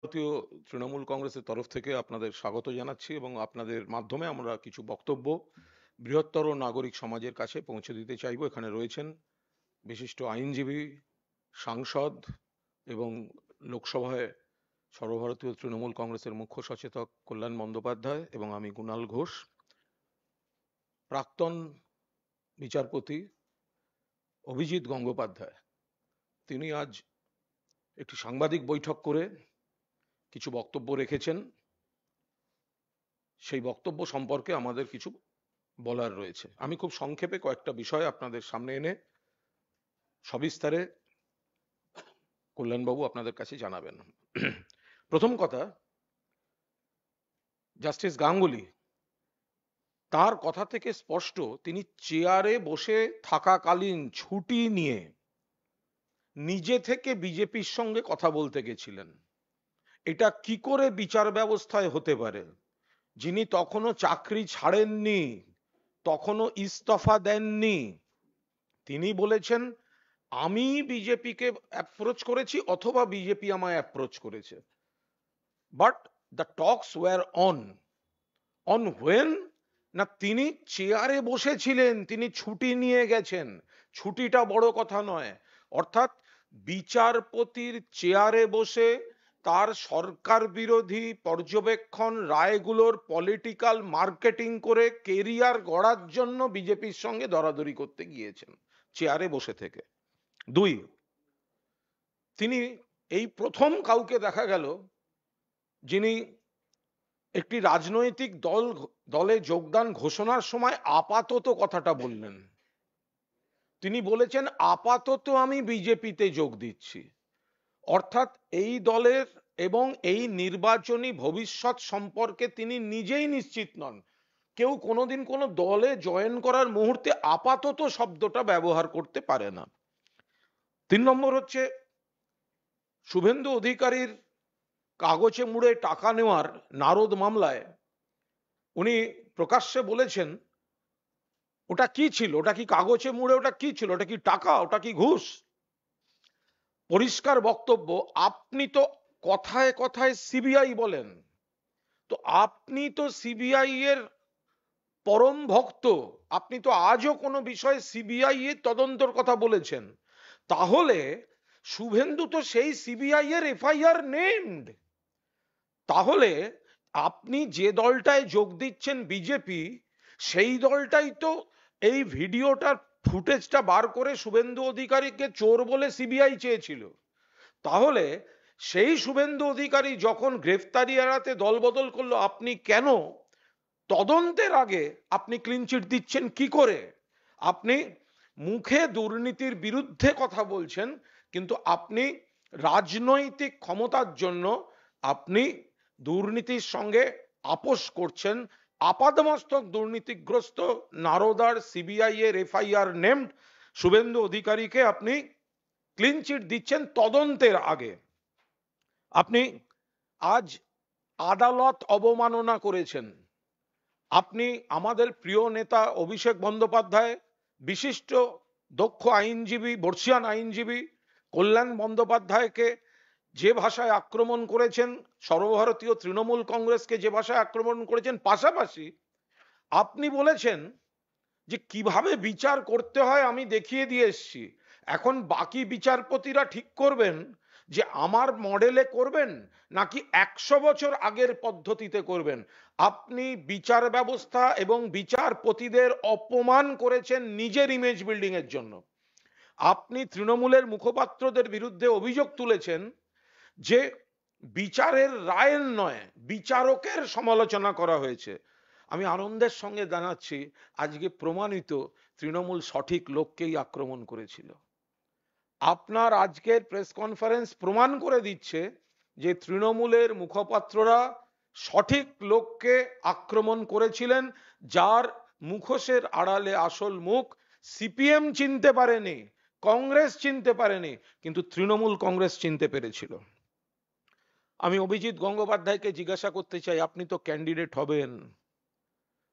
ভারতীয় তৃণমূল কংগ্রেসের তরফ থেকে আপনাদের স্বাগত জানাচ্ছি এবং আপনাদের মাধ্যমে আমরা কিছু বক্তব্য বৃহত্তর নাগরিক সমাজের কাছে পৌঁছে দিতে চাইব। এখানে রয়েছেন বিশিষ্ট আইনজীবী, সাংসদ এবং লোকসভায় সর্বভারতীয় তৃণমূল কংগ্রেসের মুখ্য সচেতক কল্যাণ বন্দ্যোপাধ্যায় এবং আমি কুণাল ঘোষ। প্রাক্তন বিচারপতি অভিজিৎ গঙ্গোপাধ্যায় তিনি আজ একটি সাংবাদিক বৈঠক করে কিছু বক্তব্য রেখেছেন। সেই বক্তব্য সম্পর্কে আমাদের কিছু বলার রয়েছে। আমি খুব সংক্ষেপে কয়েকটা বিষয় আপনাদের সামনে এনে সবিস্তারে কল্যাণবাবু আপনাদের কাছে জানাবেন। প্রথম কথা, জাস্টিস গাঙ্গুলি তার কথা থেকে স্পষ্ট তিনি চেয়ারে বসে থাকাকালীন ছুটি নিয়ে নিজে থেকে বিজেপির সঙ্গে কথা বলতে গেছিলেন। এটা কি করে বিচার ব্যবস্থায় হতে পারে? যিনি তখনও চাকরি ছাড়েননি, তখনও ইস্তফা দেননি, তিনি বলেছেন আমি বিজেপিকে অ্যাপ্রোচ করেছি অথবা বিজেপি আমায় অ্যাপ্রোচ করেছে। But the talks were on when না তিনি চেয়ারে বসেছিলেন, তিনি ছুটি নিয়ে গেছেন। ছুটিটা বড় কথা নয়, অর্থাৎ বিচারপতির চেয়ারে বসে তার সরকার বিরোধী পর্যবেক্ষণ রায়গুলোর পলিটিক্যাল মার্কেটিং করে কেরিয়ার গড়ার জন্য বিজেপির সঙ্গে দরাদরি করতে গিয়েছেন চেয়ারে বসে থেকে। দুই, তিনি এই প্রথম কাউকে দেখা গেল যিনি একটি রাজনৈতিক দলে যোগদান ঘোষণার সময় আপাতত কথাটা বললেন। তিনি বলেছেন আপাতত আমি বিজেপিতে যোগ দিচ্ছি, অর্থাৎ এই দলের এবং এই নির্বাচনী ভবিষ্যৎ সম্পর্কে তিনি নিজেই নিশ্চিত নন। কেউ কোনোদিন কোনো দলে জয়েন করার মুহূর্তে আপাতত শব্দটা ব্যবহার করতে পারে না। 3 নম্বর হচ্ছে শুভেন্দু অধিকারীর কাগজে মুড়ে টাকা নেওয়ার নারদ মামলায় উনি প্রকাশ্যে বলেছেন ওটা কি ছিল, ওটা কি কাগজে মুড়ে, ওটা কি ছিল, ওটা কি টাকা, ওটা কি ঘুষ? পরিষ্কার বক্তব্য, আপনি তো কথায় কথায় সিবিআই বলেন, তো আপনি তো সিবিআই এর পরম ভক্ত, আপনি তো আজও কোনো বিষয়ে সিবিআই এর তদন্তর কথা বলেছেন, তাহলে শুভেন্দু তো সেই সিবিআই এর এফআইআর নেমড। তাহলে আপনি যে দলটায় যোগ দিচ্ছেন বিজেপি, সেই দলটাই তো এই ভিডিওটার ফুটেজটা বার করে শুভেন্দু অধিকারীকে চোর বলে সিবিআই চেয়েছিল। তাহলে সেই শুভেন্দু অধিকারী যখন গ্রেফতারি এড়াতে দলবদল করলো, আপনি কেন তদন্তের আগে আপনি ক্লিনচিট দিচ্ছেন কি করে? আপনি মুখে দুর্নীতির বিরুদ্ধে কথা বলছেন, কিন্তু আপনি রাজনৈতিক ক্ষমতার জন্য আপনি দুর্নীতির সঙ্গে আপোষ করছেন। আপাদমস্তক দুর্নীতিগ্রস্ত নারদার সিবিআই এর এফআইআর নেমড শুভেন্দু অধিকারীকে আপনি ক্লিনচিট দিচ্ছেন তদন্তের আগে। আপনি আজ আদালত অবমাননা করেছেন। আপনি আমাদের প্রিয় নেতা অভিষেক বন্দ্যোপাধ্যায়, বিশিষ্ট দক্ষ আইনজীবী, বর্ষিয়ান আইনজীবী কল্যাণ বন্দ্যোপাধ্যায়কে যে ভাষায় আক্রমণ করেছেন, সর্বভারতীয় তৃণমূল কংগ্রেসকে যে ভাষায় আক্রমণ করেছেন, পাশাপাশি আপনি বলেছেন যে কিভাবে বিচার করতে হয় আমি দেখিয়ে দিয়ে এসছি, এখন বাকি বিচারপতিরা ঠিক করবেন যে আমার মডেলে করবেন নাকি 100 বছর আগের পদ্ধতিতে করবেন। আপনি বিচার ব্যবস্থা এবং বিচারপতিদের অপমান করেছেন নিজের ইমেজ বিল্ডিং এর জন্য। আপনি তৃণমূলের মুখপাত্রদের বিরুদ্ধে অভিযোগ তুলেছেন যে বিচারের রায়ের নয়, বিচারকের সমালোচনা করা হয়েছে। আমি আনন্দের সঙ্গে জানাচ্ছি আজকে প্রমাণিত তৃণমূল সঠিক লোককেই আক্রমণ করেছিল। আপনার আজকের প্রেস কনফারেন্স প্রমাণ করে দিচ্ছে যে তৃণমূলের মুখপাত্ররা সঠিক লোককে আক্রমণ করেছিলেন, যার মুখোশের আড়ালে আসল মুখ সিপিএম চিনতে পারেনি, কংগ্রেস চিনতে পারেনি, কিন্তু তৃণমূল কংগ্রেস চিনতে পেরেছিল। আমি অভিজিৎ গঙ্গোপাধ্যায়কে জিজ্ঞাসা করতে চাই, আপনি তো ক্যান্ডিডেট হবেন।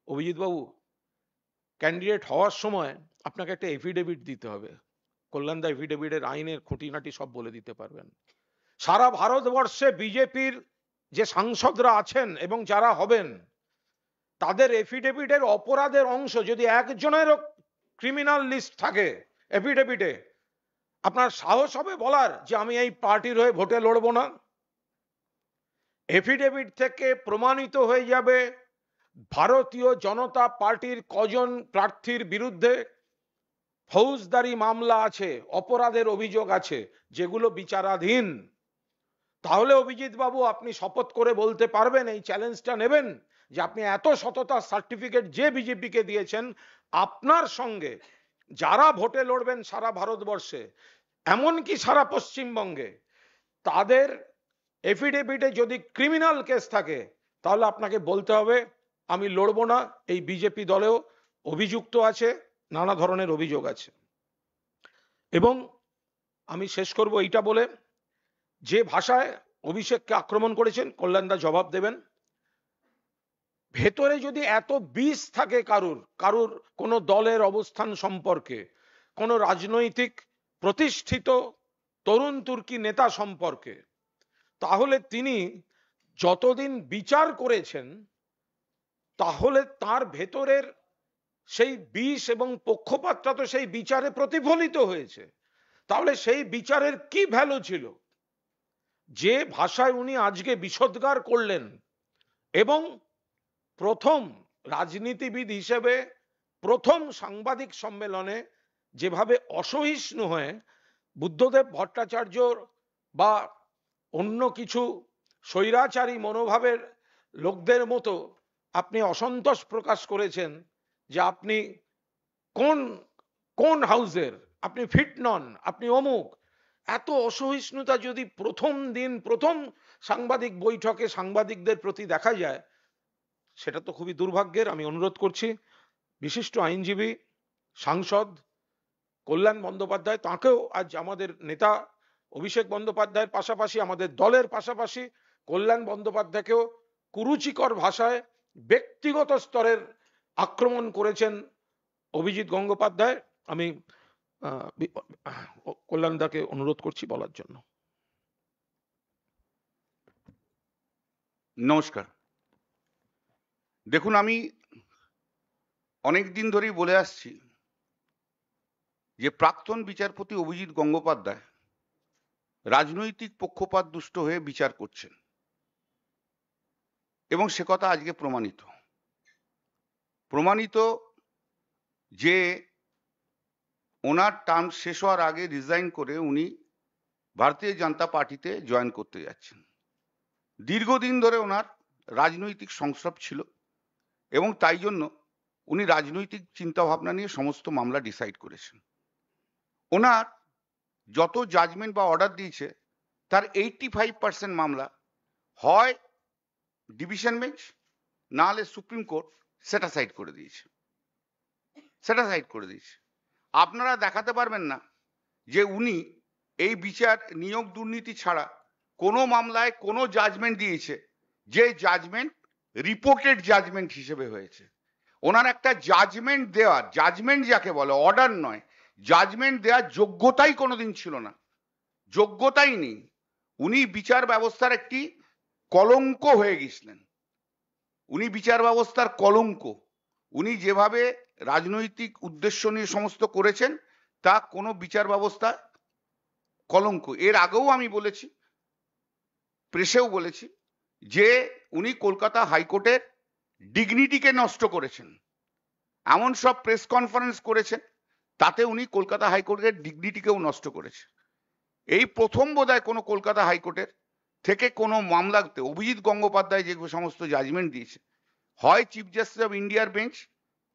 অভিজিৎ বাবু, ক্যান্ডিডেট হওয়ার সময় আপনাকে একটা এফিডেভিট দিতে হবে। কল্যাণদা এফিডেভিটের আইনের খুঁটিনাটি সব বলে দিতে পারবেন। সারা ভারতবর্ষে বিজেপির যে সাংসদরা আছেন এবং যারা হবেন, তাদের এফিডেভিটের অপরাধের অংশ যদি একজনেরও ক্রিমিনাল লিস্ট থাকে এফিডেভিটে, আপনার সাহস হবে বলার যে আমি এই পার্টির হয়ে ভোটে লড়বো না? এফিডেভিট থেকে প্রমাণিত হয়ে যাবে ভারতীয় জনতা পার্টির কজন প্রার্থীর বিরুদ্ধে ফৌজদারি মামলা আছে, অপরাধের অভিযোগ আছে, যেগুলো বিচারাধীন। তাহলে অভিজিৎ বাবু আপনি শপথ করে বলতে পারবেন, এই চ্যালেঞ্জটা নেবেন, যে আপনি এত সততার সার্টিফিকেট যে বিজেপিকে দিয়েছেন, আপনার সঙ্গে যারা ভোটে লড়বেন সারা ভারতবর্ষে, এমনকি সারা পশ্চিমবঙ্গে, তাদের এফিডেভিটে যদি ক্রিমিনাল কেস থাকে, তাহলে আপনাকে বলতে হবে আমি লড়বো না, এই বিজেপি দলেও অভিযুক্ত আছে, নানা ধরনের অভিযোগ আছে। এবং আমি শেষ করব এইটা বলে, যে ভাষায় অভিষেককে আক্রমণ করেছেন, কল্যাণদা জবাব দেবেন। ভেতরে যদি এত বিষ থাকে কারুর কোনো দলের অবস্থান সম্পর্কে, কোনো রাজনৈতিক প্রতিষ্ঠিত তরুণ তুর্কি নেতা সম্পর্কে, তাহলে তিনি যতদিন বিচার করেছেন, তাহলে তার ভেতরের সেই বিষ এবং পক্ষপাতটা তো সেই বিচারে প্রতিফলিত হয়েছে। তাহলে সেই বিচারের কি ভ্যালু ছিল? যে ভাষায় উনি আজকে বিষোদ্গার করলেন, এবং প্রথম রাজনীতিবিদ হিসেবে প্রথম সাংবাদিক সম্মেলনে যেভাবে অসহিষ্ণু হয়ে বুদ্ধদেব ভট্টাচার্য বা অন্য কিছু স্বৈরাচারী মনোভাবের লোকদের মতো আপনি অসন্তোষ প্রকাশ করেছেন, যে আপনি কোন কোন হাউসের, আপনি ফিট নন, আপনি অমুক, এত অসহিষ্ণুতা যদি প্রথম দিন প্রথম সাংবাদিক বৈঠকে সাংবাদিকদের প্রতি দেখা যায়, সেটা তো খুবই দুর্ভাগ্যের। আমি অনুরোধ করছি বিশিষ্ট আইনজীবী সাংসদ কল্যাণ বন্দ্যোপাধ্যায়, তাকেও আজ আমাদের নেতা অভিষেক বন্দ্যোপাধ্যায়ের পাশাপাশি, আমাদের দলের পাশাপাশি কল্যাণ বন্দ্যোপাধ্যায়কেও কুরুচিকর ভাষায় ব্যক্তিগত স্তরের আক্রমণ করেছেন অভিজিৎ গঙ্গোপাধ্যায়। আমি কল্যাণদাকে অনুরোধ করছি বলার জন্য। নমস্কার। দেখুন, আমি অনেক দিন ধরেই বলে আসছি যে প্রাক্তন বিচারপতি অভিজিৎ গঙ্গোপাধ্যায় রাজনৈতিক পক্ষপাত দুষ্ট হয়ে বিচার করছেন, এবং সে কথা আজকে প্রমাণিত যে ওনার টার্ম শেষ হওয়ার আগে রিজাইন করে উনি ভারতীয় জনতা পার্টিতে জয়েন করতে যাচ্ছেন। দীর্ঘদিন ধরে ওনার রাজনৈতিক সংস্রব ছিল, এবং তাই জন্য উনি রাজনৈতিক চিন্তাভাবনা নিয়ে সমস্ত মামলা ডিসাইড করেছেন। ওনার যত জাজমেন্ট বা অর্ডার দিয়েছে তার 85% মামলা হয় ডিভিশন বেঞ্চ, না হলে সুপ্রিম কোর্ট সেটা সাইড করে দিয়েছে। আপনারা দেখাতে পারবেন না যে উনি এই বিচার নিয়োগ দুর্নীতি ছাড়া কোনো মামলায় কোনো জাজমেন্ট দিয়েছে যে জাজমেন্ট রিপোর্টেড জাজমেন্ট হিসেবে হয়েছে। ওনার একটা জাজমেন্ট দেওয়ার, জাজমেন্ট যাকে বলে, অর্ডার নয়, জাজমেন্ট দেওয়ার যোগ্যতাই কোনোদিন ছিল না, যোগ্যতাই নেই। উনি বিচার ব্যবস্থার একটি কলঙ্ক হয়ে গেছিলেন, উনি বিচার ব্যবস্থার কলঙ্ক। উনি যেভাবে রাজনৈতিক উদ্দেশ্য নিয়ে সমস্ত করেছেন তা কোনো বিচার ব্যবস্থা কলঙ্ক। এর আগেও আমি বলেছি, প্রেসেও বলেছি, যে উনি কলকাতা হাইকোর্টের ডিগনিটিকে নষ্ট করেছেন। এমন সব প্রেস কনফারেন্স করেছেন তাতে উনি কলকাতা হাইকোর্টের ডিগনিটিকেও নষ্ট করেছে। এই প্রথম বোধহয় কোনো কলকাতা হাইকোর্টের থেকে কোনো মামলাতে অভিজিৎ গঙ্গোপাধ্যায় যে সমস্ত জাজমেন্ট দিয়েছে, হয় চিফ জাস্টিস অফ ইন্ডিয়ার বেঞ্চ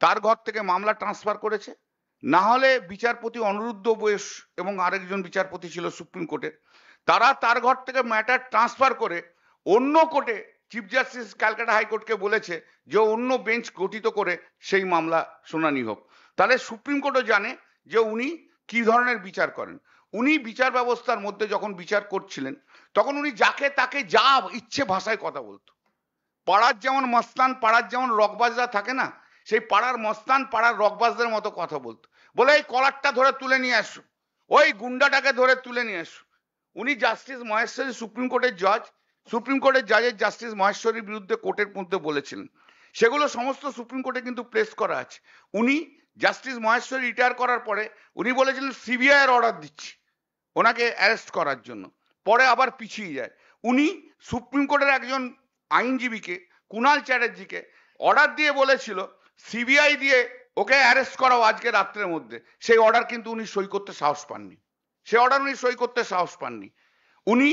তার ঘর থেকে মামলা ট্রান্সফার করেছে, না হলে বিচারপতি অনিরুদ্ধ বোস এবং আরেকজন বিচারপতি ছিল সুপ্রিম কোর্টের, তারা তার ঘর থেকে ম্যাটার ট্রান্সফার করে অন্য কোর্টে চিফ জাস্টিস ক্যালকাটা হাইকোর্টকে বলেছে যে অন্য বেঞ্চ গঠিত করে সেই মামলা শুনানি হোক। তাহলে সুপ্রিম কোর্টও জানে যে উনি কি ধরনের বিচার করেন। উনি বিচার ব্যবস্থার মধ্যে যখন বিচার করছিলেন তখন উনি যাকে তাকে যা ইচ্ছে ভাষায় কথা বলতো। পাড়ার যেমন মস্তান, পাড়ার যেমন রকবাজরা থাকে না, সেই পাড়ার মস্তান পাড়ার রকবাজদের মতো কথা বলতো। বলে এই কলারটা ধরে তুলে নিয়ে আসো, ওই গুন্ডাটাকে ধরে তুলে নিয়ে আসো, উনি জাস্টিস মহেশ্বরী সুপ্রিম কোর্টের জজ, সুপ্রিম কোর্টের জাজের জাস্টিস মহেশ্বরীর বিরুদ্ধে কোর্টের মধ্যে বলেছিলেন, সেগুলো সমস্ত সুপ্রিম কোর্টে কিন্তু প্লেস করা আছে। উনি জাস্টিস মহেশ্বরী রিটায়ার করার পরে উনি বলেছিলেন সিবিআই এর অর্ডার দিচ্ছি ওনাকে অ্যারেস্ট করার জন্য, পরে আবার পিছিয়ে যায়। উনি সুপ্রিম কোর্টের একজন আইনজীবীকে, কুণাল চ্যাটার্জিকে অর্ডার দিয়ে বলেছিল সিবিআই দিয়ে ওকে অ্যারেস্ট করাও আজকে রাত্রের মধ্যে, সেই অর্ডার কিন্তু উনি সই করতে সাহস পাননি, সে অর্ডার উনি সই করতে সাহস পাননি। উনি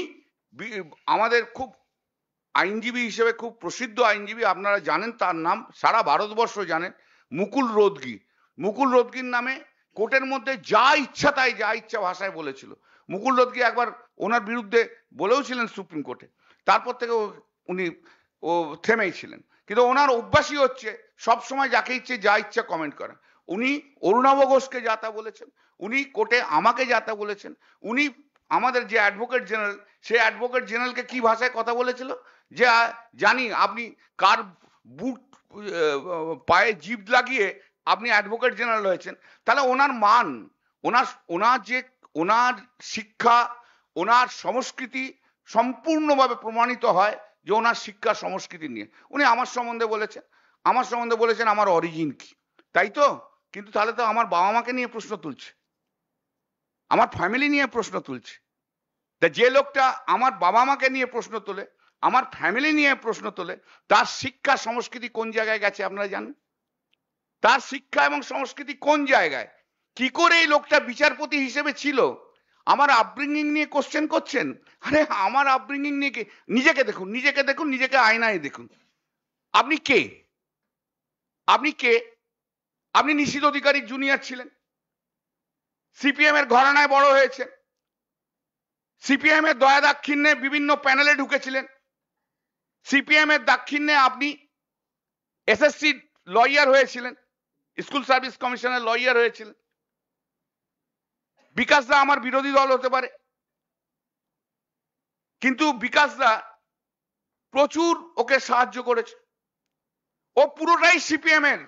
আমাদের খুব আইনজীবী হিসেবে খুব প্রসিদ্ধ আইনজীবী, আপনারা জানেন তার নাম, সারা ভারতবর্ষ জানেন, মুকুল রোদগি। মুকুল রোদগির নামে কোর্টের মধ্যে যা ইচ্ছা তাই যা ইচ্ছা ভাষায় বলেছিল। মুকুল রোদগি একবার ওনার বিরুদ্ধে বলেও ছিলেন সুপ্রিম কোর্টে, তারপর থেকে উনি থেমেই ছিলেন। কিন্তু ওনার অভ্যাসই হচ্ছে সবসময় যাকে ইচ্ছে যা ইচ্ছা কমেন্ট করা। উনি অরুণাভ ঘোষকে যা তা বলেছেন, উনি কোর্টে আমাকে যা তা বলেছেন, উনি আমাদের যে অ্যাডভোকেট জেনারেল, সেই অ্যাডভোকেট জেনারেলকে কি ভাষায় কথা বলেছিল, যে জানি আপনি কার বুট পায়ে জিভ লাগিয়ে আপনি অ্যাডভোকেট জেনারেল হয়েছেন। তাহলে ওনার মান, ওনার যে ওনার শিক্ষা, ওনার সংস্কৃতি সম্পূর্ণভাবে প্রমাণিত হয় যে ওনার শিক্ষা সংস্কৃতি নিয়ে। উনি আমার সম্বন্ধে বলেছেন আমার অরিজিন কি, তাই তো? কিন্তু তাহলে তো আমার বাবা মাকে নিয়ে প্রশ্ন তুলছে, আমার ফ্যামিলি নিয়ে প্রশ্ন তুলছে। তা যে লোকটা আমার বাবা মাকে নিয়ে প্রশ্ন তোলে, আমার ফ্যামিলি নিয়ে প্রশ্ন তোলে, তার শিক্ষা সংস্কৃতি কোন জায়গায় গেছে আপনারা জানেন? তার শিক্ষা এবং সংস্কৃতি কোন জায়গায়? কি করে এই লোকটা বিচারপতি হিসেবে ছিল? আমার আপব্রিঙ্গিং নিয়ে কোশ্চেন করছেন? আরে আমার আপব্রিঙ্গিং নিয়ে নিজেকে দেখুন, নিজেকে আয়নায় দেখুন। আপনি কে? আপনি নিশীথ অধিকারীর জুনিয়র ছিলেন, সিপিএম এর ঘরানায় বড় হয়েছেন, সিপিএম এর দয়া দাক্ষিণ্যে বিভিন্ন প্যানেলে ঢুকেছিলেন, সিপিএম এর দাক্ষিণ্যে আপনি এসএসসি লয়ার হয়েছিলেন, স্কুল সার্ভিস কমিশনের লয়ার হয়েছিলেন। বিকাশ দা আমার বিরোধী দল হতে পারে, কিন্তু বিকাশ দা প্রচুর ওকে সাহায্য করেছে। ও পুরোটাই সিপিএম এর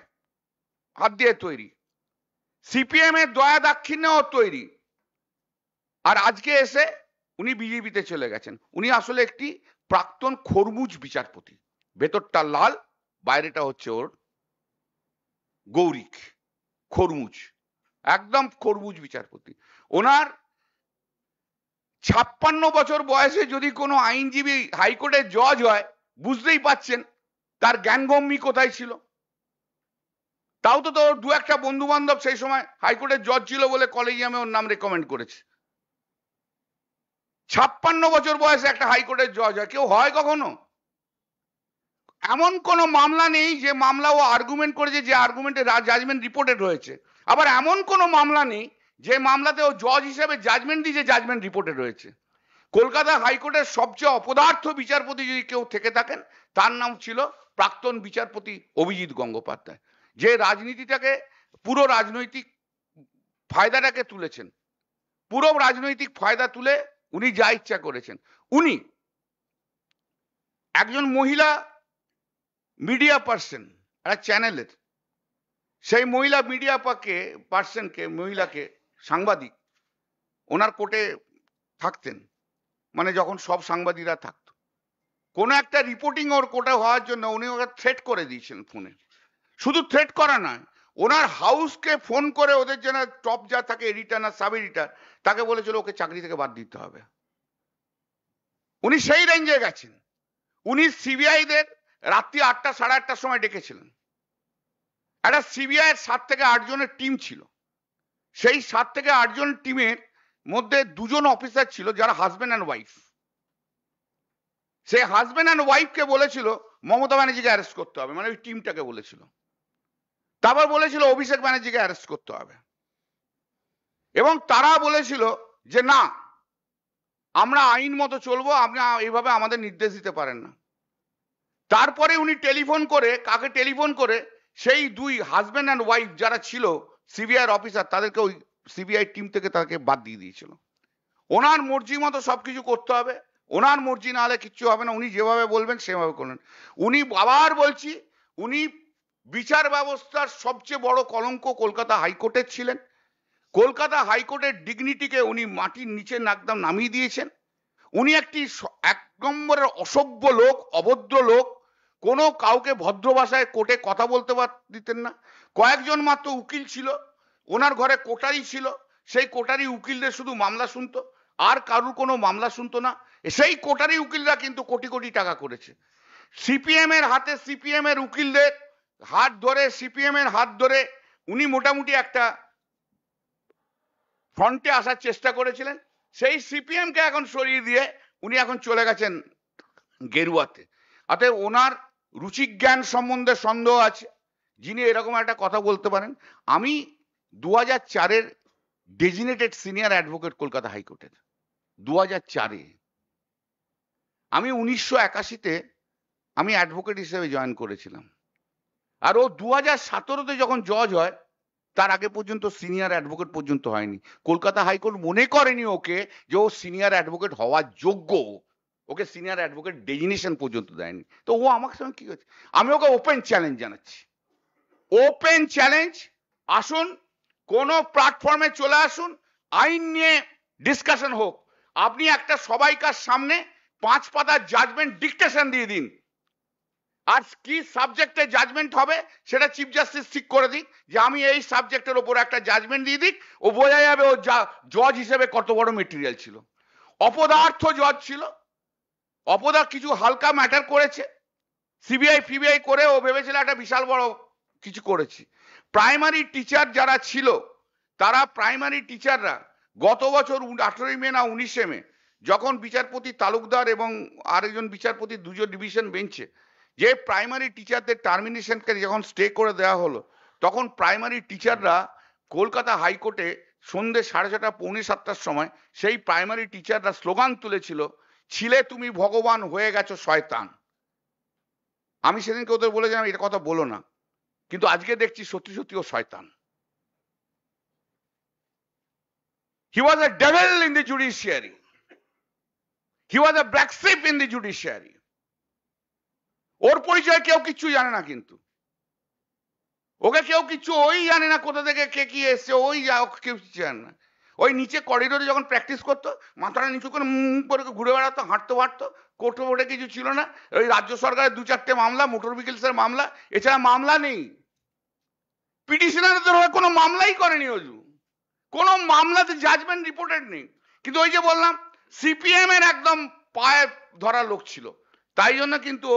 হাত দিয়ে তৈরি, সিপিএম এর দয়া দাক্ষিণ্যে ও তৈরি। আর আজকে এসে উনি বিজেপিতে চলে গেছেন। উনি আসলে একটি প্রাক্তন খরমুজ বিচারপতি, ভেতরটা লাল, বাইরেটা হচ্ছে ওর গৌরিক, খরমুজ, একদম খরমুজ বিচারপতি। ওনার 56 বছর বয়সে যদি কোনো আইনজীবী হাইকোর্টের জজ হয়, বুঝতেই পাচ্ছেন তার জ্ঞানগম্যি কোথায় ছিল। তাও তো তোর দু একটা বন্ধু বান্ধব সেই সময় হাইকোর্টের জজ ছিল বলে কলেজিয়ামে ওর নাম রেকমেন্ড করেছে। 56 বছর বয়সে একটা হাইকোর্টের জজ হয়, কেউ হয় কখনো? এমন কোনো মামলা নেই যে মামলা ও আর্গুমেন্ট করেছে, যে আর্গুমেন্টে জাজমেন্ট রিপোর্টেড হয়েছে। আবার এমন কোনো মামলা নেই যে মামলাতে ও জজ হিসেবে জাজমেন্ট দিয়েছে, জাজমেন্ট রিপোর্টেড হয়েছে। কলকাতা হাইকোর্টের সবচেয়ে অপদার্থ বিচারপতি যদি কেউ থেকে থাকেন, তার নাম ছিল প্রাক্তন বিচারপতি অভিজিৎ গঙ্গোপাধ্যায়, যে রাজনীতিটাকে, পুরো রাজনৈতিক ফায়দাটাকে তুলেছেন, পুরো রাজনৈতিক ফায়দা তুলে উনি যা ইচ্ছা করেছেন। উনি একজন মহিলা মিডিয়া পার্সন, একটা চ্যানেলের, সেই মহিলা মিডিয়া মহিলাকে, সাংবাদিক, ওনার কোর্টে থাকতেন, মানে যখন সব সাংবাদিকরা থাকতো, কোনো একটা রিপোর্টিং ওর কোর্টে হওয়ার জন্য উনি ওকে থ্রেট করে দিয়েছেন ফোনে। শুধু থ্রেট করা নয়, ওনার হাউসকে ফোন করে ওদের যেন টপ যা থাকে, এডিটার না সাব এডিটার, তাকে বলেছিল ওকে চাকরি থেকে বাদ দিতে হবে। উনি সেই রেঞ্জে গেছেন। উনি সিবিআই দের রাত্রি 8টা সাড়ে 8টার সময় ডেকেছিলেন। একটা সিবিআই এর 7 থেকে 8 জনের টিম ছিল। সেই 7 থেকে 8 জন টিমের মধ্যে 2 জন অফিসার ছিল যারা হাজবেন্ড অ্যান্ড ওয়াইফ। সেই হাজবেন্ড অ্যান্ড ওয়াইফকে বলেছিল মমতা ব্যানার্জিকে অ্যারেস্ট করতে হবে, মানে ওই টিমটাকে বলেছিল। তারপর বলেছিল অভিষেক ব্যানার্জিকে অ্যারেস্ট করতে হবে, এবং তারা বলেছিল যে না, আমরা আইন মতো চলবো, আপনি এইভাবে আমাদের নির্দেশ দিতে পারেন না। তারপরে উনি টেলিফোন করে, কাকে টেলিফোন করে, সেই 2 হাজবেন্ড অ্যান্ড ওয়াইফ যারা ছিল সিবিআই অফিসার, তাদেরকে ওই সিবিআই টিম থেকে তাকে বাদ দিয়ে দিয়েছিল। ওনার মর্জি মতো সবকিছু করতে হবে, ওনার মর্জি না হলে কিচ্ছু হবে না, উনি যেভাবে বলবেন সেভাবে করবেন। উনি আবার বলছি, উনি বিচার ব্যবস্থার সবচেয়ে বড় কলঙ্ক কলকাতা হাইকোর্টের ছিলেন। কলকাতা হাইকোর্টের ডিগনিটিকে উনি মাটির নিচে একদম নামিয়ে দিয়েছেন। উনি একটি এক নম্বরের অসভ্য লোক, অভদ্র লোক, কোনো কাউকে ভদ্র ভাষায় কোর্টে কথা বলতে দিতেন না। কয়েকজন মাত্র উকিল ছিল, ওনার ঘরে কোটারি ছিল, সেই কোটারি উকিলদের শুধু মামলা শুনতো, আর কারুর কোনো মামলা শুনতো না। সেই কোটারি উকিলরা কিন্তু কোটি কোটি টাকা করেছে। সিপিএম এর হাতে, সিপিএম এর উকিলদের হাত ধরে, সিপিএম এর হাত ধরে উনি মোটামুটি একটা ফ্রন্টে আসার চেষ্টা করেছিলেন। সেই সিপিএম কে এখন সরিয়ে দিয়ে উনি এখন চলে গেছেন গেরুয়াতে। অতএব ওনার রুচিজ্ঞান সম্বন্ধে সন্দেহ আছে, যিনি এরকম একটা কথা বলতে পারেন। আমি 2004-এর ডেজিনেটেড সিনিয়র অ্যাডভোকেট কলকাতা হাইকোর্টের, 2004-এ। আমি 1981-তে আমি অ্যাডভোকেট হিসেবে জয়েন করেছিলাম। আর ও 2017-তে যখন জজ হয়, তার আগে পর্যন্ত সিনিয়র অ্যাডভোকেট পর্যন্ত হয়নি। কলকাতা হাইকোর্ট মনে করেনি ওকে যে ও সিনিয়র অ্যাডভোকেট হওয়ার যোগ্য, ওকে সিনিয়র অ্যাডভোকেট ডেজিনেশন পর্যন্ত দেয়নি। তো ও আমার সঙ্গে কি হচ্ছে, আমি ওকে ওপেন চ্যালেঞ্জ জানাচ্ছি, ওপেন চ্যালেঞ্জ, আসুন কোন প্ল্যাটফর্মে চলে আসুন, আইন নিয়ে ডিসকাশন হোক। আপনি একটা সবাইকার সামনে 5 পাতার জাজমেন্ট ডিকটেশন দিয়ে দিন, আর কি সাবজেক্টে জাজমেন্ট হবে সেটা চিফ জাস্টিস ঠিক করে দিক, যে আমি এই সাবজেক্টের উপর একটা জাজমেন্ট দিয়ে দিক, ও বোঝা যাবে ও জজ হিসেবে কত বড় মেটেরিয়াল ছিল। অপদার্থ জজ ছিল, অপদার্থ কিছু হালকা ম্যাটার করেছে, সিবিআই ফিবিআই করে ও ভেবেছিল একটা বিশাল বড় কিছু করেছি। প্রাইমারি টিচার যারা ছিল, তারা প্রাইমারি টিচাররা গত বছর 18 মে না 19 মে, যখন বিচারপতি তালুকদার এবং আরেকজন বিচারপতি দুজন ডিভিশন বেঞ্চে যে প্রাইমারি টিচারদের টার্মিনেশনকে যখন স্টে করে দেওয়া হলো, তখন প্রাইমারি টিচাররা কলকাতা হাইকোর্টে সন্ধ্যে 6:30 পৌনে 7টার সময় সেই প্রাইমারি টিচাররা স্লোগান তুলেছিল, ছিলে তুমি ভগবান হয়ে গেছো শয়তান। আমি সেদিনকে ওদের বলেছিলাম এটা কথা বলো না, কিন্তু আজকে দেখছি সত্যি সত্যি ও শয়তান। He was a devil in the judiciary. He was a black sheep in the judiciary. ওর পরিচয় কেউ কিচ্ছু জানে না, কিন্তু ওকে কেউ কিছু ওই জানে না কোথা থেকে কে কি এসছে, ওই কেউ কিছু জানে না। ওই নিচে করিডোরে যখন প্র্যাকটিস করতো, মাথাটা নিচু করে করে ঘুরে বেড়াতো, হাঁটতে হাঁটতো, কোর্টে বোর্ডে কিছু ছিল না। ওই রাজ্য সরকারের 2-4টে মামলা, মোটর ভেহিকলসের মামলা, এছাড়া মামলা নেই। পিটিশনারদের হয়ে কোনো মামলাই করেনি অজু, কোনো মামলাতে জাজমেন্ট রিপোর্টেড নেই। কিন্তু ওই যে বললাম, সিপিএম এর একদম পায়ে ধরা লোক ছিল, তাই জন্য কিন্তু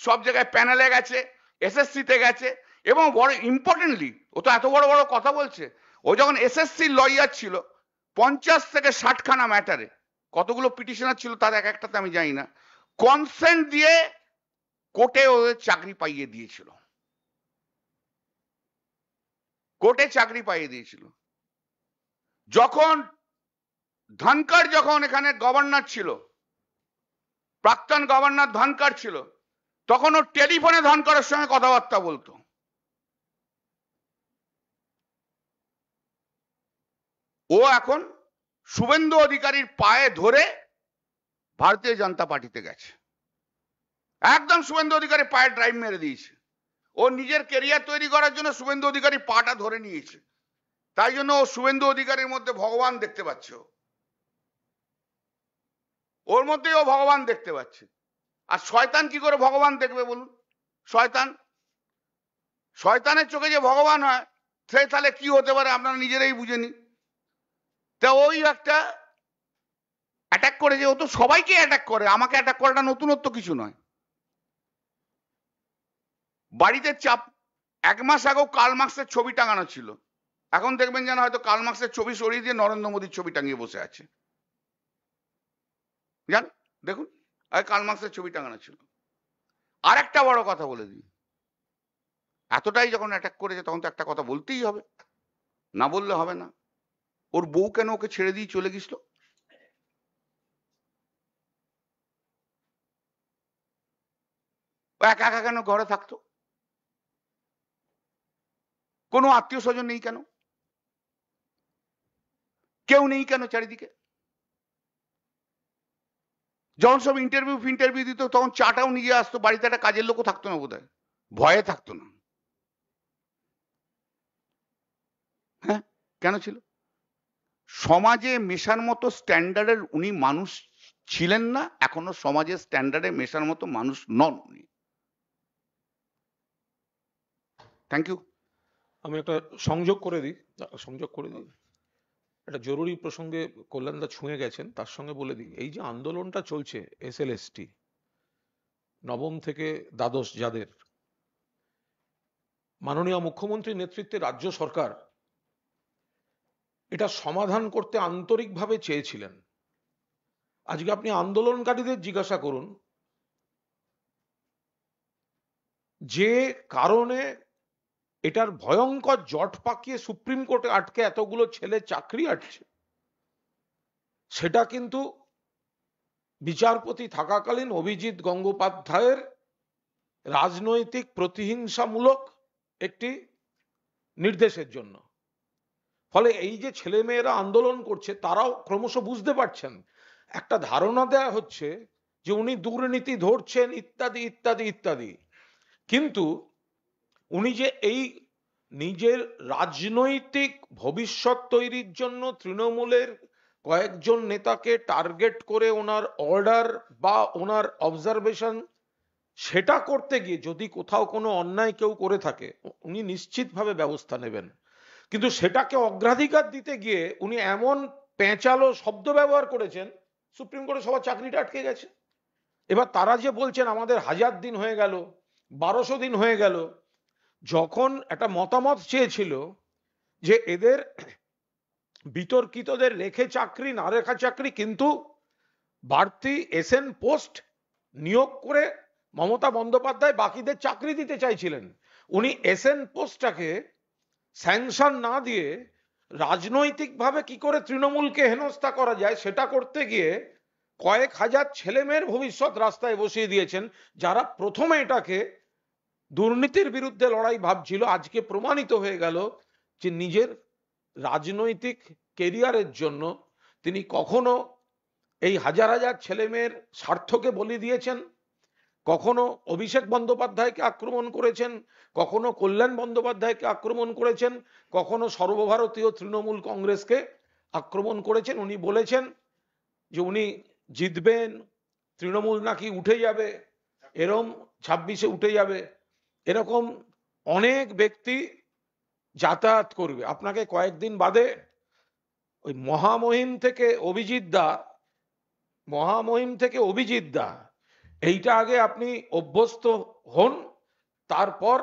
সব জায়গায় প্যানেলে গেছে, এসএসসিতে গেছে, এবং বড় ইম্পর্টেন্টলি ও তো এত বড় বড় কথা বলছে। ও যখন এসএসসি লয়ার ছিল, 50 থেকে 60খানা ম্যাটারে, কতগুলো পিটিশনার ছিল তার এক একটাতে আমি জানি না, কনসেন্ট দিয়ে কোর্টে ওদের চাকরি পাইয়ে দিয়েছিল, কোর্টে চাকরি পাইয়ে দিয়েছিল। যখন ধনকড় যখন এখানে গভর্নর ছিল, প্রাক্তন গভর্নর ধনকড় ছিল, তখন ও টেলিফোনে ধনকড়ের সঙ্গে কথাবার্তা বলতো। ও এখন শুভেন্দু অধিকারীর পায়ে ধরে ভারতীয় জনতা পার্টিতে গেছে, একদম শুভেন্দু অধিকারী পায়ে ড্রাইভ মেরে দিয়েছে। ও নিজের কেরিয়ার তৈরি করার জন্য শুভেন্দু অধিকারী পাটা ধরে নিয়েছে, তাই জন্য ও শুভেন্দু অধিকারীর মধ্যে ভগবান দেখতে পাচ্ছে, ওর মধ্যেই ও ভগবান দেখতে পাচ্ছে। আর শয়তান কি করে ভগবান দেখবে বলুন? শয়তান, শয়তানের চোখে যে ভগবান হয়, সে তাহলে কি হতে পারে আপনারা নিজেরাই বুঝে নিন। তা ওই একটা অ্যাটাক করেছে, ও তো সবাইকে অ্যাটাক করে, আমাকে অ্যাটাক করাটা নতুনত্ব কিছু নয়। বাড়িতে চাপ, 1 মাস আগেও কার্ল মার্কসের ছবি টাঙানো ছিল, এখন দেখবেন যেন হয়তো কার্ল মার্কসের ছবি সরিয়ে দিয়ে নরেন্দ্র মোদীর ছবি টাঙিয়ে বসে আছে, জান দেখুন, আগে কার্ল মার্কসের ছবি টাঙানো ছিল। আর একটা বড় কথা বলে দিই, এতটাই যখন অ্যাটাক করেছে তখন তো একটা কথা বলতেই হবে, না বললে হবে না। ওর বউ কেন ওকে ছেড়ে দিয়ে চলে গেছিল? ও একা একা কেন ঘরে থাকতো? কোনো আত্মীয় স্বজন নেই কেন? কেউ নেই কেন চারিদিকে? যখন সব ইন্টারভিউ দিত, তখন চাটাও নিয়ে আসতো, বাড়িতে একটা কাজের লোকও থাকতো না বোধহয়, ভয়ে থাকতো না। হ্যাঁ, কেন ছিল? সমাজে মেশার মতো স্ট্যান্ডার্ডের উনি মানুষ ছিলেন না, এখনো সমাজের স্ট্যান্ডার্ডে মেশার মতো মানুষ নন উনি। Thank you. আমি একটা সংযোগ করে দিই একটা জরুরি প্রসঙ্গে কল্যাণদা ছুঁয়ে গেছেন, তার সঙ্গে বলে দিই, এই যে আন্দোলনটা চলছে এসএলএসটি নবম থেকে দ্বাদশ, যাদের মাননীয় মুখ্যমন্ত্রীর নেতৃত্বে রাজ্য সরকার এটা সমাধান করতে আন্তরিকভাবে চেয়েছিলেন। আজকে আপনি আন্দোলনকারীদের জিজ্ঞাসা করুন যে কারণে এটার ভয়ঙ্কর জট পাকিয়ে সুপ্রিম কোর্টে আটকে এতগুলো ছেলে চাকরি আটছে, সেটা কিন্তু বিচারপতি থাকাকালীন অভিজিৎ গঙ্গোপাধ্যায়ের রাজনৈতিক প্রতিহিংসামূলক একটি নির্দেশের জন্য। ফলে এই যে ছেলেমেয়েরা আন্দোলন করছে তারাও ক্রমশ বুঝতে পারছেন, একটা ধারণা দেয়া হচ্ছে যে উনি দুর্নীতি ধরছেন ইত্যাদি ইত্যাদি ইত্যাদি, কিন্তু উনি যে এই নিজের রাজনৈতিক ভবিষ্যৎ তৈরির জন্য তৃণমূলের কয়েকজন নেতাকে টার্গেট করে ওনার অর্ডার বা ওনার অবজারভেশন সেটা করতে গিয়ে যদি কোথাও কোনো অন্যায় কেউ করে থাকে উনি নিশ্চিতভাবে ব্যবস্থা নেবেন, কিন্তু সেটাকে অগ্রাধিকার দিতে গিয়ে উনি এমন পেঁচালো শব্দ ব্যবহার করেছেন সুপ্রিম কোর্টে সবার চাকরিটা আটকে গেছে। এবার তারা যে বলছেন আমাদের 1000 দিন হয়ে গেল, 1200 দিন হয়ে গেল, যখন একটা মতামত চেয়েছিল যে এদের বিতর্কিতদের রেখে চাকরি না রেখা চাকরি, কিন্তু বাড়তি এসএন পোস্ট নিয়োগ করে মমতা বন্দ্যোপাধ্যায় বাকিদের চাকরি দিতে চাইছিলেন। উনি এসএন পোস্টটাকে স্যাংশন না দিয়ে রাজনৈতিকভাবে কি করে তৃণমূলকে হেনস্থা করা যায় সেটা করতে গিয়ে কয়েক হাজার ছেলেমেয়ের ভবিষ্যৎ রাস্তায় বসিয়ে দিয়েছেন, যারা প্রথমে এটাকে দুর্নীতির বিরুদ্ধে লড়াই ভাবছিল, আজকে প্রমাণিত হয়ে গেল যে নিজের রাজনৈতিক কেরিয়ারের জন্য তিনি কখনো এই হাজার হাজার ছেলেমেয়ের স্বার্থকে বলি দিয়েছেন, কখনো অভিষেক বন্দ্যোপাধ্যায়কে আক্রমণ করেছেন, কখনো কল্যাণ বন্দ্যোপাধ্যায়কে আক্রমণ করেছেন, কখনো সর্বভারতীয় তৃণমূল কংগ্রেসকে আক্রমণ করেছেন। উনি বলেছেন যে উনি জিতবেন, তৃণমূল নাকি উঠে যাবে, এরম 26-এ উঠে যাবে, এরকম অনেক ব্যক্তি যাতায়াত করবে। আপনাকে কয়েকদিন বাদে ওই মহামহিম থেকে অভিজিৎ দা এইটা আগে আপনি অভ্যস্ত হন, তারপর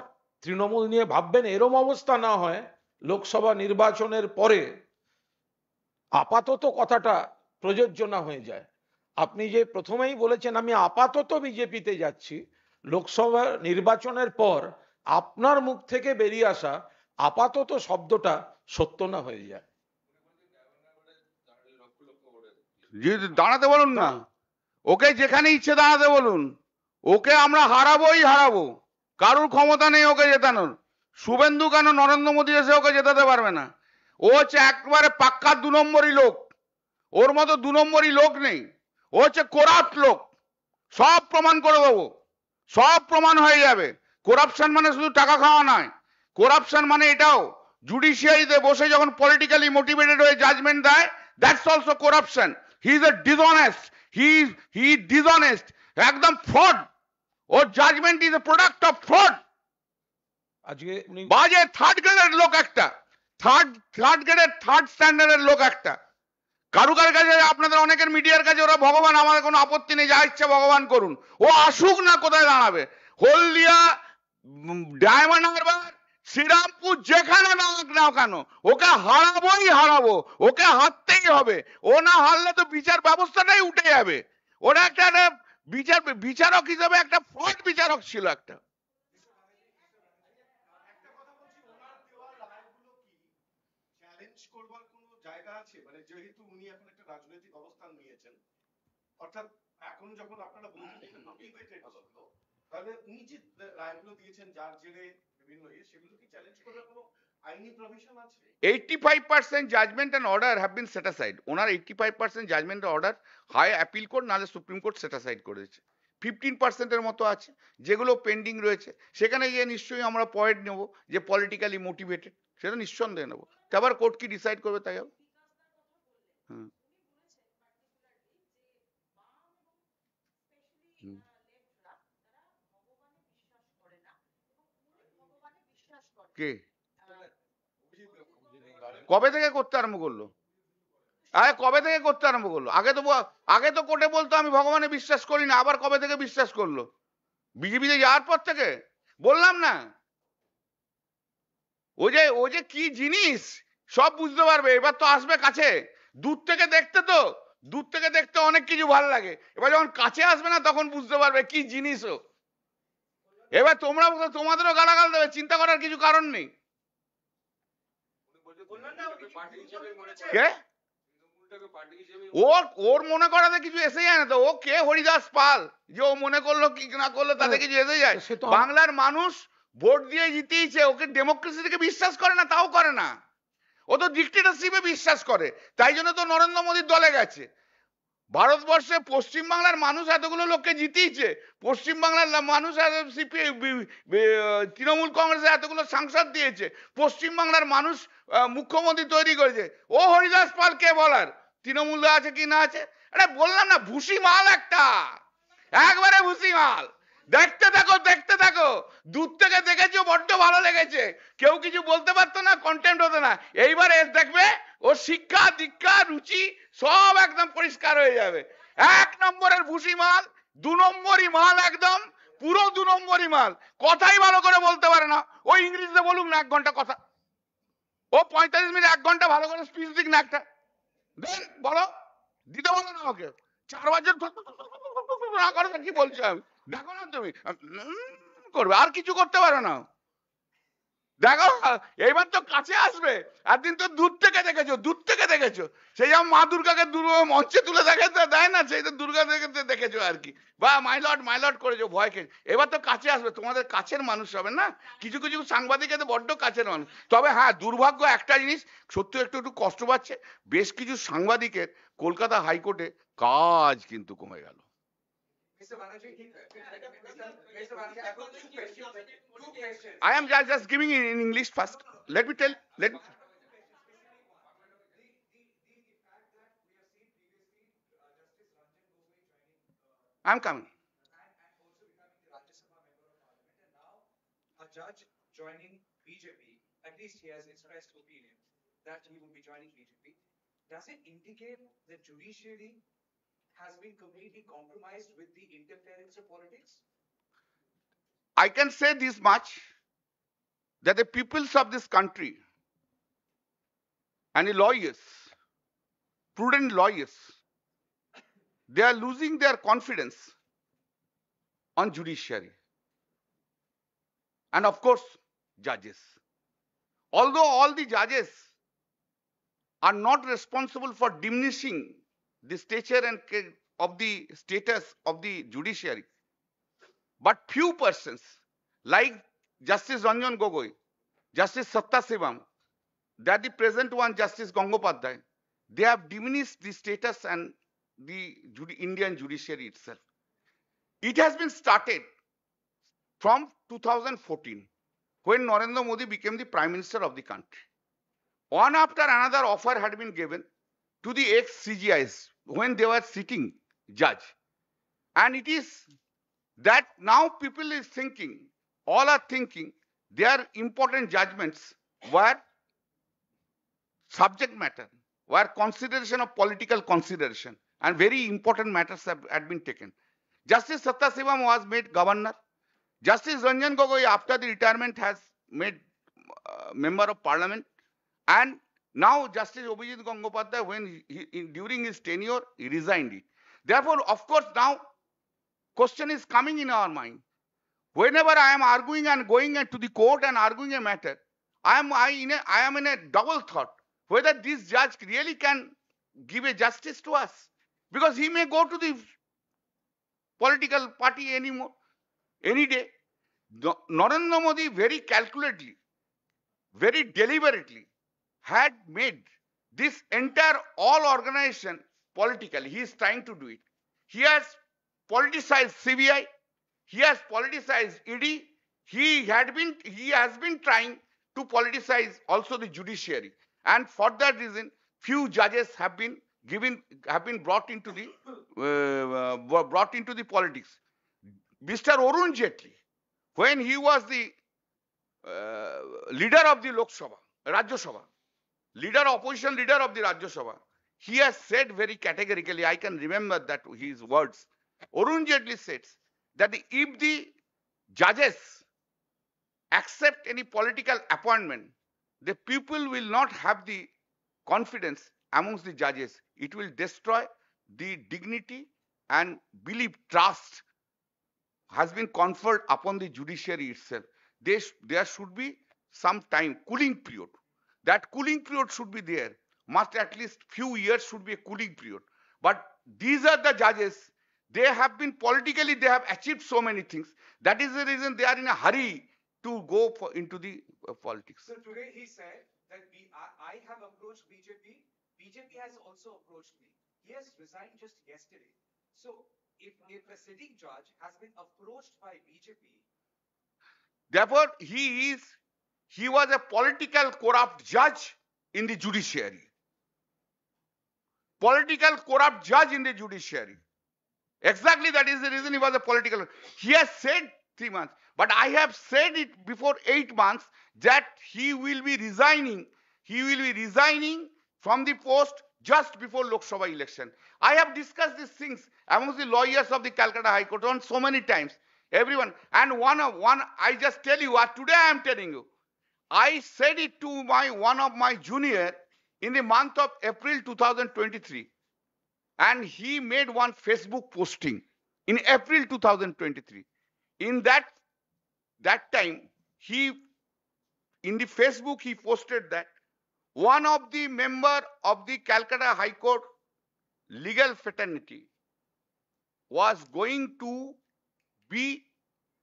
তৃণমূল নিয়ে ভাববেন। এরম অবস্থা না হয় লোকসভা নির্বাচনের পরে আপাতত কথাটা প্রযোজ্য না হয়ে যায়। আপনি যে প্রথমেই বলেছেন আমি আপাতত বিজেপিতে যাচ্ছি, লোকসভা নির্বাচনের পর আপনার মুখ থেকে বেরিয়ে আসা আপাতত শব্দটা সত্য না হয়ে যায়। দাঁড়াতে বলুন না, ওকে যেখানে ইচ্ছে দাঁড়াতে বলুন, ওকে আমরা হারাবোই হারাবো, কারুর ক্ষমতা নেই ওকে জেতানোর। শুভেন্দু কেন নরেন্দ্র মোদী এসে ওকে জেতাতে পারবে না? ও হচ্ছে একবারে পাক্কা 2 নম্বরই লোক, ওর মতো 2 নম্বরই লোক নেই। ও হচ্ছে করাপ্ট লোক, সব প্রমাণ করে দেবো, সব প্রমাণ হয়ে যাবে। করাপশন মানে শুধু টাকা খাওয়া নয়, করাপশন মানে এটাও জুডিশিয়ারিতে বসে যখন পলিটিক্যালি মোটিভেটেড হয়ে জাজমেন্ট দেয়, that's also corruption. He is a dishonest, he dishonest, একদম ফ্রড। ওর judgement is a product of fraud. আজকে উনি বাজে থার্ড গ্রেডের লোক একটা, থার্ড গ্রেডের থার্ড স্ট্যান্ডার্ডের লোক একটা। কারুকার কাছে আপনাদের অনেকের মিডিয়ার কাছে ওরা ভগবান, আমাদের কোনো আপত্তি নেই, যা ইচ্ছে ভগবান করুন, ও আসুক না কোথায় দাঁড়াবে, হলদিয়া, ডায়মন্ড হারবার, শ্রীরামপুর, যেখানে না কেন ওকে হারাবোই হারাবো, ওকে হারতেই হবে। ও না হারলে তো বিচার ব্যবস্থাটাই উঠে যাবে। ওরা একটা বিচারক হিসেবে একটা ফ্রড বিচারক ছিল একটা। করবার কোনো জায়গা আছে? মানে যেহেতু উনি এখন একটা রাজনৈতিক অবস্থান নিয়েছেন, অর্থাৎ এখন যখন আপনারা বলছেন তাহলে উনি যে রায়গুলো দিয়েছেন যার জেরে বিভিন্ন সেগুলো কি চ্যালেঞ্জ করবার কোনো আইনি প্রভিশন আছে? 85% judgement and order have been set aside. ওনার 85% judgement order high appeal court নাহলে সুপ্রিম কোর্ট সেট অ্যাসাইড করেছে। 15% এর মতো আছে যেগুলো পেন্ডিং রয়েছে, সেখানে গিয়ে নিশ্চয়ই আমরা পয়েন্ট নেব যে পলিটিক্যালি মোটিভেটেড, সেটা নিঃসন্দেহে নেবো। আবার কোর্ট কি ডিসাইড করবে তাই হবে। কে কবে থেকে করতে আরম্ভ করলো? আরে কবে থেকে করতে আরম্ভ করলো? আগে তো কোর্টে বলতো আমি ভগবানে বিশ্বাস করি না, আবার কবে থেকে বিশ্বাস করলো? বিজেপিতে যাওয়ার পর থেকে। বললাম না, ও যে কি জিনিস সব বুঝতে পারবে। এবার তো আসবে কাছে, দূর থেকে দেখতে তো, দূর থেকে দেখতে অনেক কিছু ভালো লাগে, এবার যখন কাছে আসবে না তখন বুঝতে পারবে কি জিনিস ও। এবার তোমাদেরও গালাগাল দেবে, চিন্তা করার কিছু কারণ নেই। কে ওর মনে করাতে কিছু এসে যায় না তো। ও কে হরিদাস পাল যে ও মনে করলো কি না করলো তাতে কিছু এসে যায়? সে তো বাংলার মানুষ ভোট দিয়ে জিতিয়েছে, ওকে ডেমোক্রেসি থেকে বিশ্বাস করে না, তাও করে না। ও তো ডিক্টেটরশিপে বিশ্বাস করে, তাই জন্য তো নরেন্দ্র মোদীর দলে গেছে। ভারতবর্ষে পশ্চিমবাংলার মানুষ এতগুলো লোককে জিতিয়েছে, পশ্চিমবাংলার মানুষ তৃণমূল কংগ্রেসে এতগুলো সাংসদ দিয়েছে, পশ্চিমবাংলার মানুষ মুখ্যমন্ত্রী তৈরি করেছে। ও হরিদাস পাল কে বলার? তৃণমূলে আছে কি না আছে? আরে বললাম না, ভুসি মাল একটা, একবারে ভুসি মাল। দেখতে থাকো দেখতে থাকো, দূর থেকে দেখেছো, বড্ড ভালো লেগেছে, কেউ কিছু বলতে পারতো না, কন্টেন্ট হতো না। এইবারে দেখবে ওর শিক্ষা দীক্ষা রুচি সব একদম পরিষ্কার হয়ে যাবে। এক নম্বরের ভুসি মাল, দু নম্বরই মাল, একদম পুরো দু নম্বরই মাল। কথাই ভালো করে বলতে পারে না। ও ইংরেজিতে বলুক না 1 ঘন্টা কথা, ও 45 মিনিট 1 ঘন্টা ভালো করে স্পিচ দিক না একটা। দেন বলো, দিতে বলো না ওকে। 4 বার না করে কি বলছো? আমি দেখো না তুমি করবে, আর কিছু করতে পারো না। দেখো এইবার তো কাছে আসবে, একদিন তো দূর থেকে দেখেছো, দূর থেকে দেখেছো। সেই যেমন মা দুর্গাকে মঞ্চে তুলে দেখাতে দেয় না, সেই তো দুর্গা দেখেছো আর কি, বা মাইলট করেছো ভয়কে। এবার তো কাছে আসবে, তোমাদের কাছের মানুষ হবে না, কিছু কিছু সাংবাদিকের বড্ড কাছের মানুষ। তবে হ্যাঁ, দুর্ভাগ্য একটা জিনিস, সত্যি একটু একটু কষ্ট পাচ্ছে বেশ কিছু সাংবাদিকের, কলকাতা হাইকোর্টে কাজ কিন্তু কমে গেল। Mr. Banerjee, Mr. Banerjee, I've got two questions. I am just giving in English first. Let me tell. Let me. I'm coming. And also becoming the Rajya Sabha member of parliament, and now a judge joining BJP, at least he has expressed opinion that he will be joining BJP. Does it indicate that judiciary has been completely compromised with the interference of politics? I can say this much, that the peoples of this country and the lawyers, prudent lawyers, they are losing their confidence on judiciary. And of course, judges. Although all the judges are not responsible for diminishing the stature and of the status of the judiciary, but few persons like Justice Ranjan Gogoi, Justice Satta Shivam, that the present one, Justice Gangopadhyay, they have diminished the status and the Indian judiciary itself. It has been started from 2014, when Narendra Modi became the Prime Minister of the country. One after another offer had been given to the ex-CGIs when they were sitting judge. And it is that now people is thinking, all are thinking, their important judgments were subject matter, were consideration of political consideration, and very important matters had been taken. Justice Satta Shivam was made governor. Justice Ranjan Gogoi, after the retirement, has made member of parliament. And now Justice Abhijit Gangopadhyay, when during his tenure, he resigned it. Therefore, of course, now question is coming in our mind. Whenever I am arguing and going to the court and arguing a matter, I am in a double thought whether this judge really can give a justice to us, because he may go to the political party any day. Narendra Modi very calculatedly, very deliberately had made this entire all organization political. He is trying to do it. He has politicized CBI. He has politicized ED. He has been trying to politicize also the judiciary. And for that reason, few judges have been brought into the politics. Mr. Arun Jaitley, when he was the leader of the Lok Sabha, Rajya Sabha, opposition leader of the Rajya Sabha, he has said very categorically, I can remember that his words. Arun Jaitley says that if the judges accept any political appointment, the people will not have the confidence amongst the judges. It will destroy the dignity and belief, trust has been conferred upon the judiciary itself. There should be some time, cooling period. That cooling period should be there. Must at least few years should be a cooling period. But these are the judges. They have been politically, they have achieved so many things. That is the reason they are in a hurry to go into the politics. So today he said that I have approached BJP. BJP has also approached me. He has resigned just yesterday. So if a sitting judge has been approached by BJP, therefore he was a political corrupt judge in the judiciary. Political corrupt judge in the judiciary. Exactly, that is the reason he was a political. He has said 3 months, but I have said it before 8 months that he will be resigning. He will be resigning from the post just before Lok Sabha election. I have discussed these things amongst the lawyers of the Calcutta High Court on so many times. Everyone, and one, I just tell you, today I am telling you, I said it to one of my junior in the month of April 2023, and he made one Facebook posting in April 2023. In that time, in the Facebook he posted that one of the member of the Calcutta High Court legal fraternity was going to be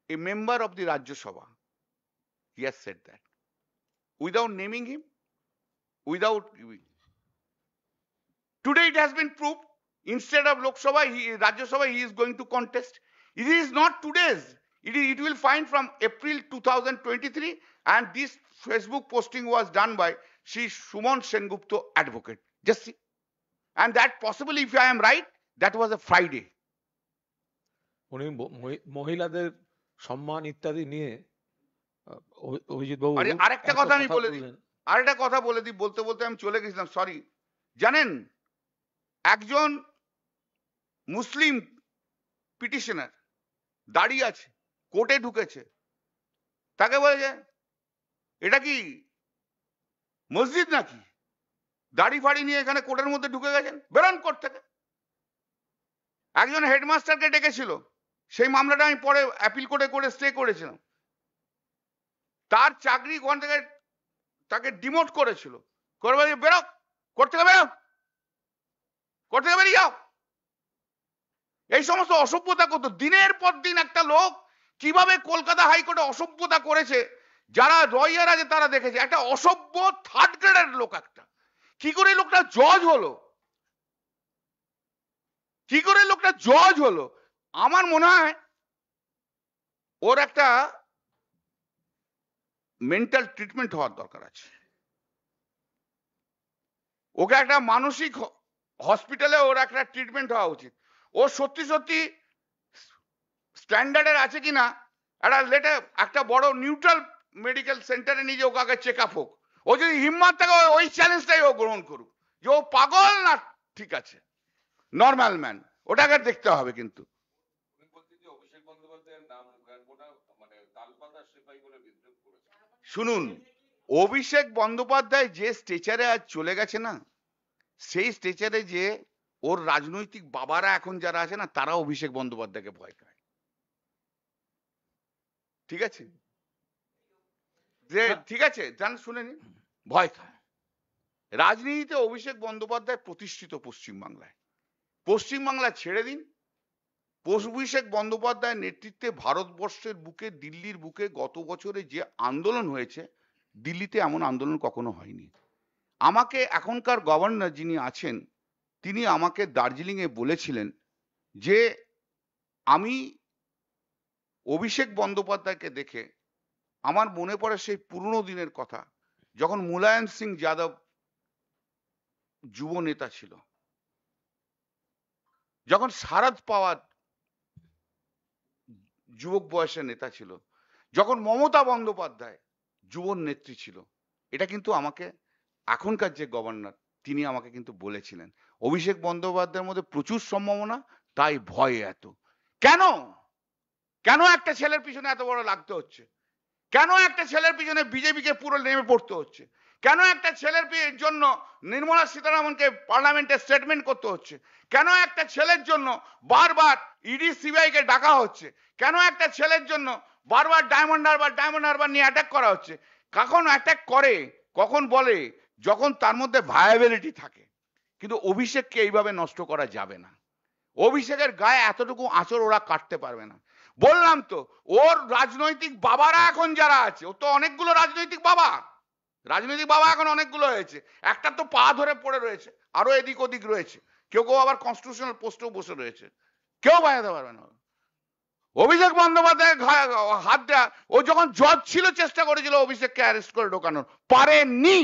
a member of the Rajya Sabha. He has said that. Without naming him, today it has been proved, instead of Lok Sabha, Rajya Sabha, he is going to contest. It is not today's. It will find from April 2023, and this Facebook posting was done by Shri Suman Sengupta advocate. Just see. And that possibly, if I am right, that was a Friday. উনি মহিলাদের সম্মান ইত্যাদি নিয়ে অভিজিৎ বাবু আরেকটা কথা আমি বলে দিই, আরেকটা কথা বলে দিই, বলতে বলতে আমি চলে গেছিলাম, সরি। জানেন, একজন মুসলিম পিটিশনার দাঁড়িয়ে আছে, কোর্টে ঢুকেছে, তাকে বলেছে এটা কি মসজিদ নাকি? দাড়ি ফাড়ি নিয়ে এখানে কোর্টের মধ্যে ঢুকে গেছেন, বেরোন কোর্ট থেকে। একজন হেডমাস্টারকে ডেকেছিল, সেই মামলাটা আমি পরে অ্যাপিল করে স্টে করেছিলাম। তার চাকরি ওখান থেকে তাকে ডিমোট করেছিল, করে বেরো কোর্ট থেকে, বেরো কোর্ট থেকে, বেরিয়ে যাও। এই সমস্ত অসভ্যতা করতো দিনের পর দিন। একটা লোক কিভাবে কলকাতা হাইকোর্টে অসভ্যতা করেছে, যারা লয়ার আছে তারা দেখেছে। একটা অসভ্য থার্ড গ্রেডের লোক, একটা কি করে লোকটা জজ হলো, কি করে লোকটা জজ হলো? আমার মনে হয় ওর একটা মেন্টাল ট্রিটমেন্ট হওয়ার দরকার আছে। ওকে একটা মানসিক হসপিটালে ওর একটা ট্রিটমেন্ট হওয়া উচিত। ও সত্যি সত্যি স্ট্যান্ডার্ডের আছে কিনা একটা বড় নিউট্রাল মেডিকেল সেন্টারে নিয়ে ওকে আগে চেক আপ হোক। ও যদি হিম্মত থাকে ওই চ্যালেঞ্জটাই ও গ্রহণ করুক, যে ও পাগল না ঠিক আছে নর্মাল ম্যান, ওটাকে দেখতে হবে। কিন্তু শুনুন, অভিষেক বন্দ্যোপাধ্যায় যে স্টেচারে আজ চলে গেছে না, সেই স্টেচারে যে ওর রাজনৈতিক বাবারা এখন যারা আছে না, তারা অভিষেক বন্দ্যোপাধ্যায়কে ভয় খায়। ঠিক আছে, যে ঠিক আছে জান, শুনে নিন, ভয় খায়। রাজনীতিতে অভিষেক বন্দ্যোপাধ্যায় প্রতিষ্ঠিত পশ্চিমবাংলায়। পশ্চিমবাংলা ছেড়ে দিন, অভিষেক বন্দ্যোপাধ্যায়ের নেতৃত্বে ভারতবর্ষের বুকে, দিল্লির বুকে গত বছরে যে আন্দোলন হয়েছে, দিল্লিতে এমন আন্দোলন কখনো হয়নি। আমাকে এখনকার গভর্নর যিনি আছেন, তিনি আমাকে দার্জিলিংয়ে বলেছিলেন যে আমি অভিষেক বন্দ্যোপাধ্যায়কে দেখে আমার মনে পড়ে সেই পুরনো দিনের কথা, যখন মুলায়ম সিং যাদব যুব নেতা ছিল, যখন শারদ পাওয়ার যুবক বয়সের নেতা ছিল, যখন মমতা বন্দ্যোপাধ্যায় যুব নেত্রী ছিল। এটা কিন্তু আমাকে এখনকার যে গভর্নর তিনি আমাকে কিন্তু বলেছিলেন। অভিষেক বন্দ্যোপাধ্যায়ের মধ্যে প্রচুর সম্ভাবনা, তাই ভয় এত। কেন? কেন একটা ছেলের পিছনে এত বড় লাগতে হচ্ছে? কেন একটা ছেলের পিছনে বিজেপিকে পুরো নেমে পড়তে হচ্ছে? কেন একটা ছেলের জন্য নির্মলা সীতারামনকে পার্লামেন্টে স্টেটমেন্ট করতে হচ্ছে? কেন একটা ছেলের জন্য বারবার ইডি সিবিআই কে ডাকা হচ্ছে? কেন একটা ছেলের জন্য বারবার ডায়মন্ড হারবার নিয়ে অ্যাটাক করা হচ্ছে? কখন অ্যাটাক করে, কখন বলে, যখন তার মধ্যে ভায়াবিলিটি থাকে। কিন্তু অভিষেককে এইভাবে নষ্ট করা যাবে না। অভিষেকের গায়ে এতটুকু আঁচড় ওরা কাটতে পারবে না। বললাম তো, ওর রাজনৈতিক বাবারা এখন যারা আছে, ও তো অনেকগুলো রাজনৈতিক বাবা এখন অনেকগুলো হয়েছে। একটা তো পা ধরে পড়ে রয়েছে, আরো এদিক ওদিক রয়েছে, কেউ কেউ আবার কনস্টিটিউশনাল পোস্টেও বসে রয়েছে, কেউ বাজাতে পারবে না। অভিষেক বন্দ্যোপাধ্যায় হাত দেয়া, ও যখন জজ ছিল চেষ্টা করেছিল অভিষেককে অ্যারেস্ট করে ঢোকানোর, পারেনি।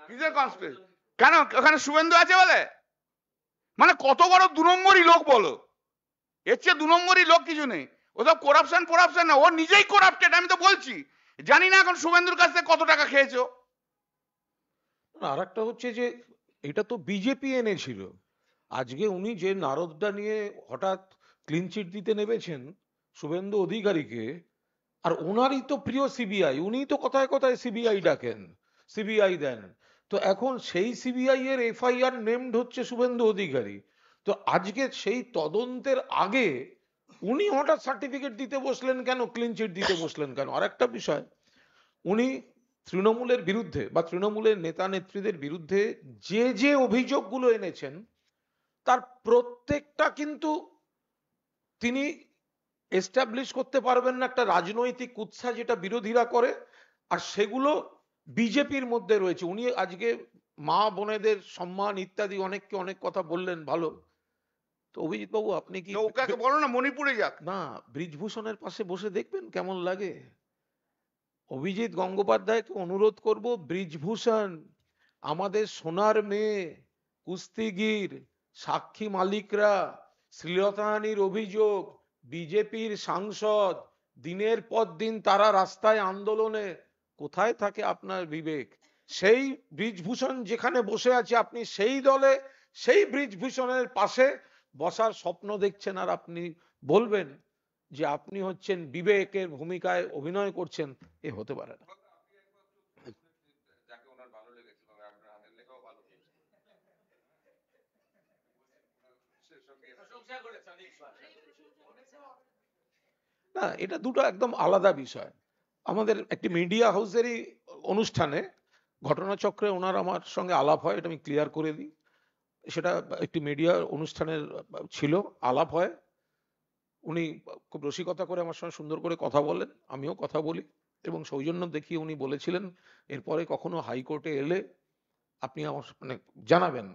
কিসের কনস্পিরেসি? কেন ওখানে শুভেন্দু আছে বলে? মানে কত বড় 2 নম্বরই লোক বলো, এর চেয়ে 2 নম্বরই লোক কিছু নেই। ওসব করাপশন না, ও নিজেই করাপ্টেড, আমি তো বলছি। জানি না এখন শুভেন্দুর কাছ থেকে কত টাকা খেয়েছো। আর একটা হচ্ছে যে এটা তো বিজেপি এনেছিল। আজকে উনি যে নারদটা নিয়ে হঠাৎ ক্লিন চিট দিতে নেমেছেন শুভেন্দু অধিকারীকে, আর ওনারই তো প্রিয় সিবিআই, উনিই তো কথায় কথায় সিবিআই ডাকেন, সিবিআই দেন। তো এখন সেই সিবিআই এর এফআইআর নেমড হচ্ছে শুভেন্দু অধিকারী। তো আজকে সেই তদন্তের আগে উনি হঠাৎ সার্টিফিকেট দিতে বসলেন কেন, ক্লিন চিট দিতে বসলেন কেন? আর একটা বিষয়, উনি তৃণমূলের বিরুদ্ধে বা তৃণমূলের নেতা নেত্রীদের বিরুদ্ধে যে যে অভিযোগগুলো এনেছেন তার প্রত্যেকটা কিন্তু তিনি এস্টাবলিশ করতে পারবেন না একটা রাজনৈতিক কুৎসা যেটা বিরোধীরা করে, আর সেগুলো বিজেপির মধ্যে রয়েছে। উনি আজকে মা বোনেদের সম্মান ইত্যাদি অনেককে অনেক কথা বললেন, ভালো। তো অভিজিৎ বাবু আপনি কি তো ওকে বলো না মণিপুরে যাক। না ব্রিজভূষণের পাশে বসে দেখবেন কেমন লাগে? অভিজিৎ গঙ্গোপাধ্যায়কে অনুরোধ করব, ব্রিজভূষণ আমাদের সোনার মেয়ে, কুস্তিগির, সাক্ষী মালিকরা, শ্লীলতাহানির অভিযোগ, বিজেপির সাংসদ, দিনের পর দিন তারা রাস্তায় আন্দোলনে, কোথায় থাকে আপনার বিবেক? সেই ব্রিজভূষণ যেখানে বসে আছে আপনি সেই দলে, সেই ব্রিজভূষণের পাশে বসার স্বপ্ন দেখছেন, আর আপনি বলবেন যে আপনি হচ্ছেন বিবেকের ভূমিকায় অভিনয় করছেন? এ হতে পারে না। না, এটা দুটো একদম আলাদা বিষয়। আমাদের একটি মিডিয়া হাউসেরই অনুষ্ঠানে ঘটনাচক্রে ওনার আমার সঙ্গে আলাপ হয়, এটা আমি ক্লিয়ার করে দিই। সেটা একটি মিডিয়া অনুষ্ঠানের ছিল, আলাপ হয়। উনি খুব রসিকতা করে আমার সঙ্গে সুন্দর করে কথা বলেন, আমিও কথা বলি, এবং সৌজন্য দেখিয়ে উনি বলেছিলেন এরপরে কখনো হাইকোর্টে এলে আপনি আমার মানে জানাবেন।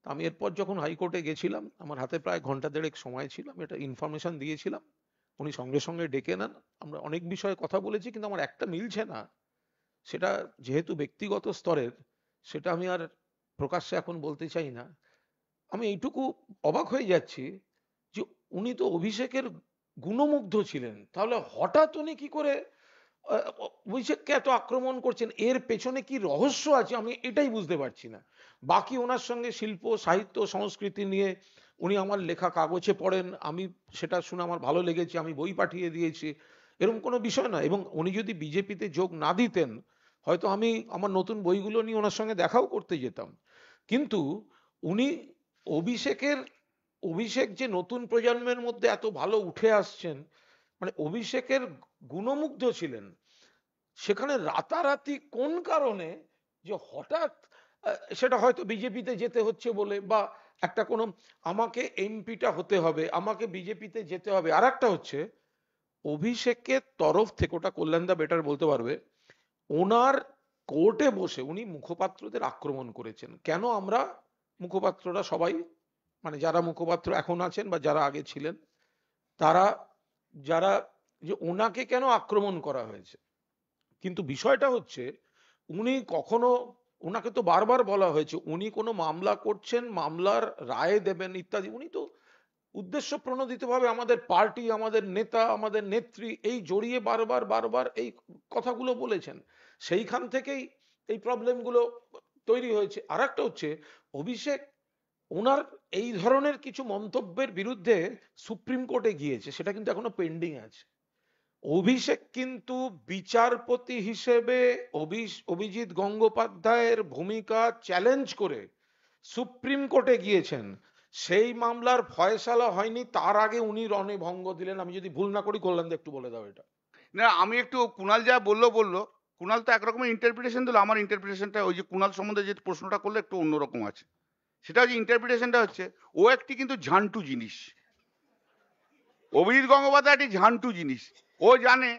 আমি এরপর যখন হাইকোর্টে গেছিলাম, আমার হাতে প্রায় ঘন্টা দেড়েক সময় ছিল, আমি একটা ইনফরমেশন দিয়েছিলাম, উনি সঙ্গে সঙ্গে ডেকে নেন। আমরা অনেক বিষয়ে কথা বলেছি, কিন্তু আমার একটা মিলছে না, সেটা যেহেতু ব্যক্তিগত স্তরের, সেটা আমি আর প্রকাশ্যে এখন বলতে চাই না। আমি এইটুকু অবাক হয়ে যাচ্ছি যে উনি তো অভিষেকের গুণমুগ্ধ ছিলেন, তাহলে হঠাৎ উনি কি করে অভিষেককে এত আক্রমণ করছেন? এর পেছনে কি রহস্য আছে আমি এটাই বুঝতে পারছি না। বাকি ওনার সঙ্গে শিল্প সাহিত্য সংস্কৃতি নিয়ে উনি আমার লেখা কাগজে পড়েন, আমি সেটা শুনে আমার ভালো লেগেছে, আমি বই পাঠিয়ে দিয়েছি, এরকম কোনো বিষয় না। এবং উনি যদি বিজেপিতে যোগ না দিতেন, হয়তো আমি আমার নতুন বইগুলো নিয়ে ওনার সঙ্গে দেখাও করতে যেতাম। কিন্তু উনি অভিষেক যে নতুন প্রজন্মের মধ্যে এত ভালো উঠে আসছেন, মানে অভিষেকের গুণমুগ্ধ ছিলেন। সেখানে রাতারাতি কোন কারণে যে হঠাৎ সেটা হয়তো বিজেপিতে যেতে হচ্ছে বলে, বা একটা কোনো আমাকে এমপিটা হতে হবে, আমাকে বিজেপিতে যেতে হবে। আর একটা হচ্ছে অভিষেকের তরফ থেকে, ওটা কল্যাণদা বেটার বলতে পারবে, ওনার কোর্টে বসে উনি মুখপাত্রদের আক্রমণ করেছেন। কেন? আমরা মুখপাত্ররা সবাই, মানে যারা মুখপাত্র এখন আছেন বা যারা আগে ছিলেন, তারা যারা, যে ওনাকে কেন আক্রমণ করা হয়েছে। কিন্তু বিষয়টা হচ্ছে উনি কখনো ওনাকে তো বারবার বলা হয়েছে উনি কোনো মামলা করছেন, মামলার রায় দেবেন ইত্যাদি। উনি তো উদ্দেশ্য প্রণোদিতভাবে আমাদের পার্টি, আমাদের নেতা, আমাদের নেত্রী এই জড়িয়ে বারবার বারবার এই কথাগুলো বলেছেন। সেইখান থেকেই এই প্রবলেমগুলো তৈরি হয়েছে। আর একটা হচ্ছে অভিষেক ওনার এই ধরনের কিছু মন্তব্যের বিরুদ্ধে সুপ্রিম কোর্টে গিয়েছে, সেটা কিন্তু এখনো পেন্ডিং আছে। অভিষেক কিন্তু বিচারপতি হিসেবে অভিজিৎ গঙ্গোপাধ্যায়ের ভূমিকা চ্যালেঞ্জ করে সুপ্রিম কোর্টে গিয়েছেন। সেই মামলার ফয়সালা হয়নি, তার আগে উনি রণে ভঙ্গ দিলেন। আমি যদি ভুল না করি, কল্যাণ একটু বলে দাও এটা। না, আমি একটু কুণাল যা বললো, কুণাল তো একরকমের ইন্টারপ্রিটেশন দিল, আমার ইন্টারপ্রিটেশনটা ওই যে কুণাল সম্বন্ধে যে প্রশ্নটা করলে একটু অন্যরকম আছে। সেটা হচ্ছে ইন্টারপ্রিটেশনটা হচ্ছে ও একটি কিন্তু ঝান্টু জিনিস, অভিজিৎ গঙ্গোপাধ্যায় একটি ঝান্টু জিনিস। ও জানে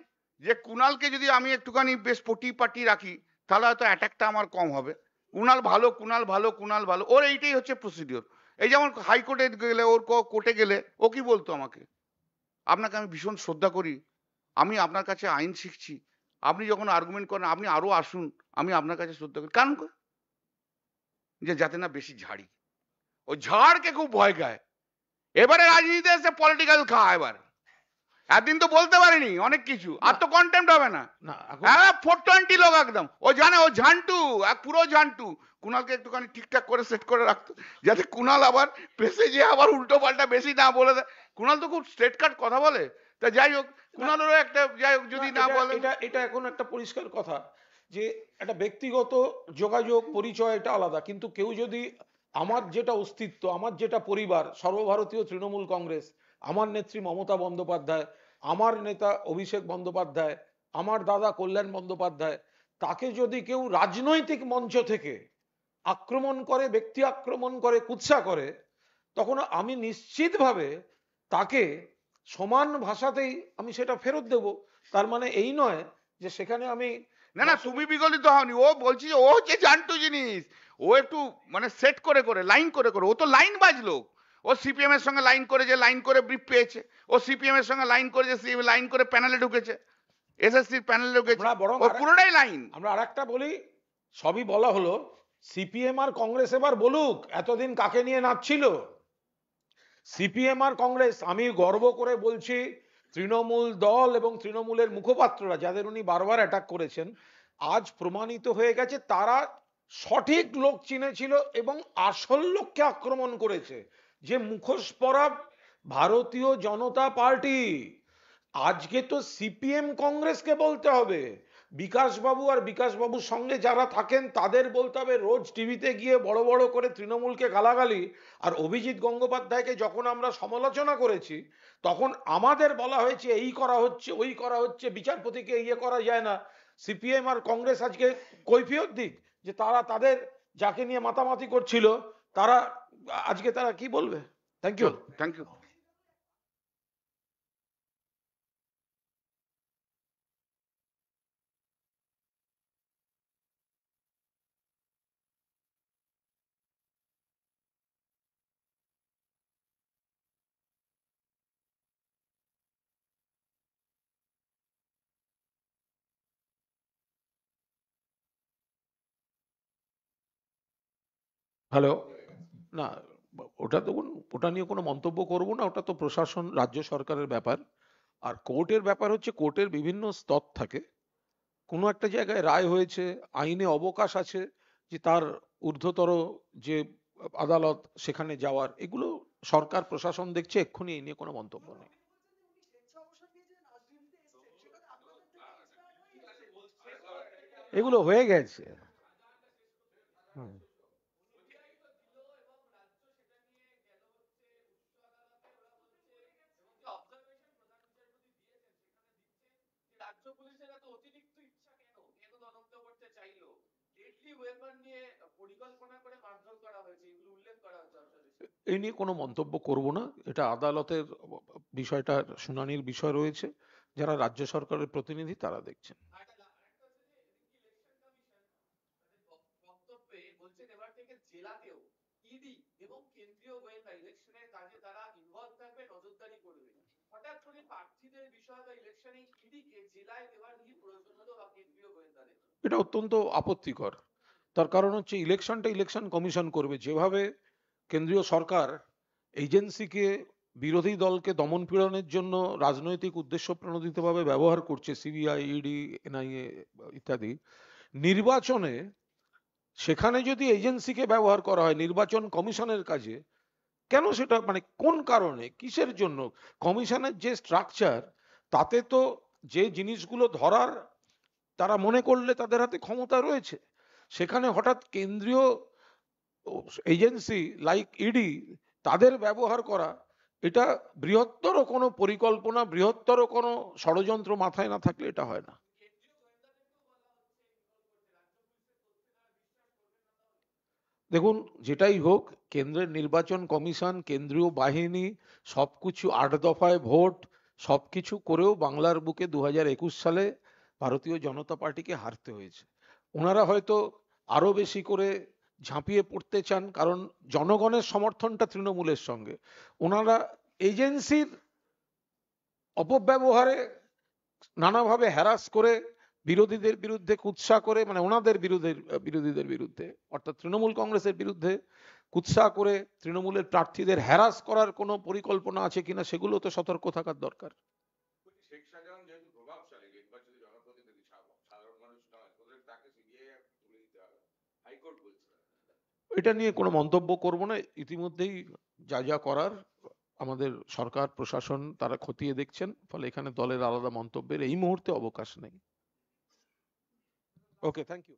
যে কুণালকে যদি আমি একটুখানি বেশ পটি পাটি রাখি তাহলে হয়তো অ্যাটাকটা আমার কম হবে। কুণাল ভালো, কুণাল ভালো, কুণাল ভালো, ওর এইটাই হচ্ছে প্রসিডিওর। এই যেমন হাইকোর্টে গেলে, ওর কোর্টে গেলে ও কি বলতো আমাকে, আপনাকে আমি ভীষণ শ্রদ্ধা করি, আমি আপনার কাছে আইন শিখছি, আপনি যখন আর্গুমেন্ট করেন আপনি আরো আসুন, আমি আপনার কাছে শ্রদ্ধা করি। কারণ যে যাতে না বেশি ঝাড়ি, ও ঝাড়কে খুব ভয় খায়। এবারে রাজনীতিতে এসে পলিটিক্যাল খাওয়া, এবার একদিন তো বলতে পারিনি অনেক কিছু, আর তো কন্টেম্প হবে না। না এখন হ্যাঁ 420 লোক একদম, ও জানে ও ঝান্টু, এক পুরো ঝান্টু। কুণালকে একটুখানি ঠিকঠাক করে সেট করে রাখতো, যাতে কুণাল আবার প্রেসে যে আবার উল্টো পাল্টা বেশি না বলে দেয়। কুণাল তো খুব স্ট্রেট কাট কথা বলে, তা যাই হোক কুণালেরও একটা, যাই হোক যদি না বলে। এটা এটা এখন একটা পরিষ্কার কথা যে একটা ব্যক্তিগত যোগাযোগ পরিচয় এটা আলাদা, কিন্তু কেউ যদি আমার যেটা অস্তিত্ব, আমার যেটা পরিবার, সর্বভারতীয় তৃণমূল কংগ্রেস, আমার নেত্রী মমতা বন্দ্যোপাধ্যায়, আমার নেতা অভিষেক বন্দ্যোপাধ্যায়, আমার দাদা কল্যাণ বন্দ্যোপাধ্যায়, তাকে যদি কেউ রাজনৈতিক মঞ্চ থেকে আক্রমণ করে, ব্যক্তি আক্রমণ করে, কুৎসা করে, তখন আমি নিশ্চিতভাবে তাকে সমান ভাষাতেই আমি সেটা ফেরত দেব। তার মানে এই নয় যে সেখানে আমি না না, তুমি বিগলিত হওনি, ও বলছি যে ও হচ্ছে জান্টু জিনিস। ও একটু মানে সেট করে করে, লাইন করে করে, ও তো লাইন বাজলো। ও সিপিএম এর সঙ্গে লাইন করে, যে লাইন করে ব্রিফ পেয়েছে, ও সিপিএম এর সঙ্গে লাইন করে, যে লাইন করে প্যানেলে ঢুকেছে, এসএসসির প্যানেলে ঢুকেছে, আমরা বরং ও পুরোটাই লাইন। আমরা আরেকটা বলি, সবই বলা হলো, সিপিএম আর কংগ্রেস এবার বলুক এতদিন কাকে নিয়ে নাচছিল। সিপিএম আর কংগ্রেস, আমি গর্ব করে বলছি, তৃণমূল দল এবং তৃণমূলের মুখপাত্ররা যাদের উনি বারবার অ্যাটাক করেছেন, আজ প্রমাণিত হয়ে গেছে তারা সঠিক লোক চিনেছিল এবং আসল লোককে আক্রমণ করেছে, যে মুখোশ পরা ভারতীয় জনতা পার্টি। আজকে তো সিপিএম কংগ্রেসকে বলতে হবে, বিকাশ বাবু আর বিকাশ বাবুর সঙ্গে যারা থাকেন তাদের বলতে হবে রোজ টিভিতে গিয়ে বড় বড় করে তৃণমূলকে গালাগালি। আর অভিজিৎ গঙ্গোপাধ্যায়কে যখন আমরা সমালোচনা করেছি তখন আমাদের বলা হয়েছে এই করা হচ্ছে, ওই করা হচ্ছে, বিচারপতিকে ইয়ে করা যায় না। সিপিএম আর কংগ্রেস আজকে কৈফিয়ত দিক যে তারা তাদের যাকে নিয়ে মাতামাতি করছিল, তারা আজকে তারা কি বলবে। Thank you. Thank you. Hello. না, ওটা তো ওটা নিয়ে কোনো মন্তব্য করব না, ওটা তো প্রশাসন, রাজ্য সরকারের ব্যাপার। আর কোর্টের ব্যাপার হচ্ছে, কোর্টের বিভিন্ন স্তর থাকে, কোনো একটা জায়গায় রায় হয়েছে, আইনে অবকাশ আছে যে তার ঊর্ধ্বতর যে আদালত সেখানে যাওয়ার, এগুলো সরকার প্রশাসন দেখছে, এক্ষুনি এই নিয়ে কোনো মন্তব্য নেই। এগুলো হয়ে গেছে। হুম। রাজ্য পুলিশের এত অতিরিক্ত ইচ্ছা কেন, কেন তদন্ত করতে চাইলো, ডেডলি ওয়েপন নিয়ে পরিকল্পনা করে মারধর করা হয়েছে, এগুলো উল্লেখ করা হয়েছে অবজারভেশনে। এই নিয়ে কোনো মন্তব্য করব না, এটা আদালতের বিষয়টা, শুনানির বিষয় রয়েছে, যারা রাজ্য সরকারের প্রতিনিধি তারা দেখছেন। আরেকটা হচ্ছে যে ইলেকশন কমিশন বক্তব্যে বলছেন এবার থেকে জেলাতেও ইডি এবং কেন্দ্রীয় গোয়েন্দা ইলেকশনের কাজে তারা ইনভলভ থাকবে, নজরদারি করবে। হঠাৎ করে প্রার্থীদের বিষয় বা ইলেকশনে ইডি কে জেলায় দেওয়ার কি প্রয়োজন হলো বা কেন্দ্রীয় গোয়েন্দাদের? এটা অত্যন্ত আপত্তিকর। তার কারণ হচ্ছে ইলেকশনটা ইলেকশন কমিশন করবে। যেভাবে কেন্দ্রীয় সরকার এজেন্সিকে বিরোধী দলকে দমন পীড়নের জন্য রাজনৈতিক উদ্দেশ্য প্রণোদিতভাবে ব্যবহার করছে, সিবিআই, ইডি, এনআইএ ইত্যাদি, নির্বাচনে সেখানে যদি এজেন্সিকে ব্যবহার করা হয় নির্বাচন কমিশনের কাজে, কেন সেটা মানে কোন কারণে, কিসের জন্য? কমিশনের যে স্ট্রাকচার, তাতে তো যে জিনিসগুলো ধরার তারা মনে করলে তাদের হাতে ক্ষমতা রয়েছে, সেখানে হঠাৎ কেন্দ্রীয় এজেন্সি লাইক ইডি তাদের ব্যবহার করা, এটা বৃহত্তর কোনো পরিকল্পনা, বৃহত্তর কোনো ষড়যন্ত্র মাথায় না থাকলে এটা হয় না। দেখুন, যেটাই হোক, কেন্দ্রের নির্বাচন কমিশন, কেন্দ্রীয় বাহিনী, সবকিছু ৮ দফায় ভোট, সবকিছু করেও বাংলার বুকে 2021 সালে ভারতীয় জনতা পার্টিকে হারতে হয়েছে। ওনারা হয়তো আরো বেশি করে ঝাঁপিয়ে পড়তে চান, কারণ জনগণের সমর্থনটা তৃণমূলের সঙ্গে। ওনারা এজেন্সির অপব্যবহারে নানাভাবে হ্যারাস করে, বিরোধীদের বিরুদ্ধে কুৎসা করে, মানে ওনাদের বিরোধীদের বিরুদ্ধে অর্থাৎ তৃণমূল কংগ্রেসের বিরুদ্ধে কুৎসা করে তৃণমূলের প্রার্থীদের হ্যারাস করার কোনো পরিকল্পনা আছে কিনা সেগুলো তো সতর্ক থাকার দরকার। শেখ শাহজাহান যেহেতু প্রভাবশালী নির্বাচিত জনপ্রতিনিধি, সাধারণ মানুষ নয়, ওদের তাকে সিবিআই তুলে দিতে হবে, হাইকোর্ট বলছে। এটা নিয়ে কোনো মন্তব্য করব না। ইতিমধ্যেই যা যা করার আমাদের সরকার প্রশাসন তারা খতিয়ে দেখছেন, ফলে এখানে দলের আলাদা মন্তব্যের এই মুহূর্তে অবকাশ নেই। ওকে, থ্যাংক ইউ।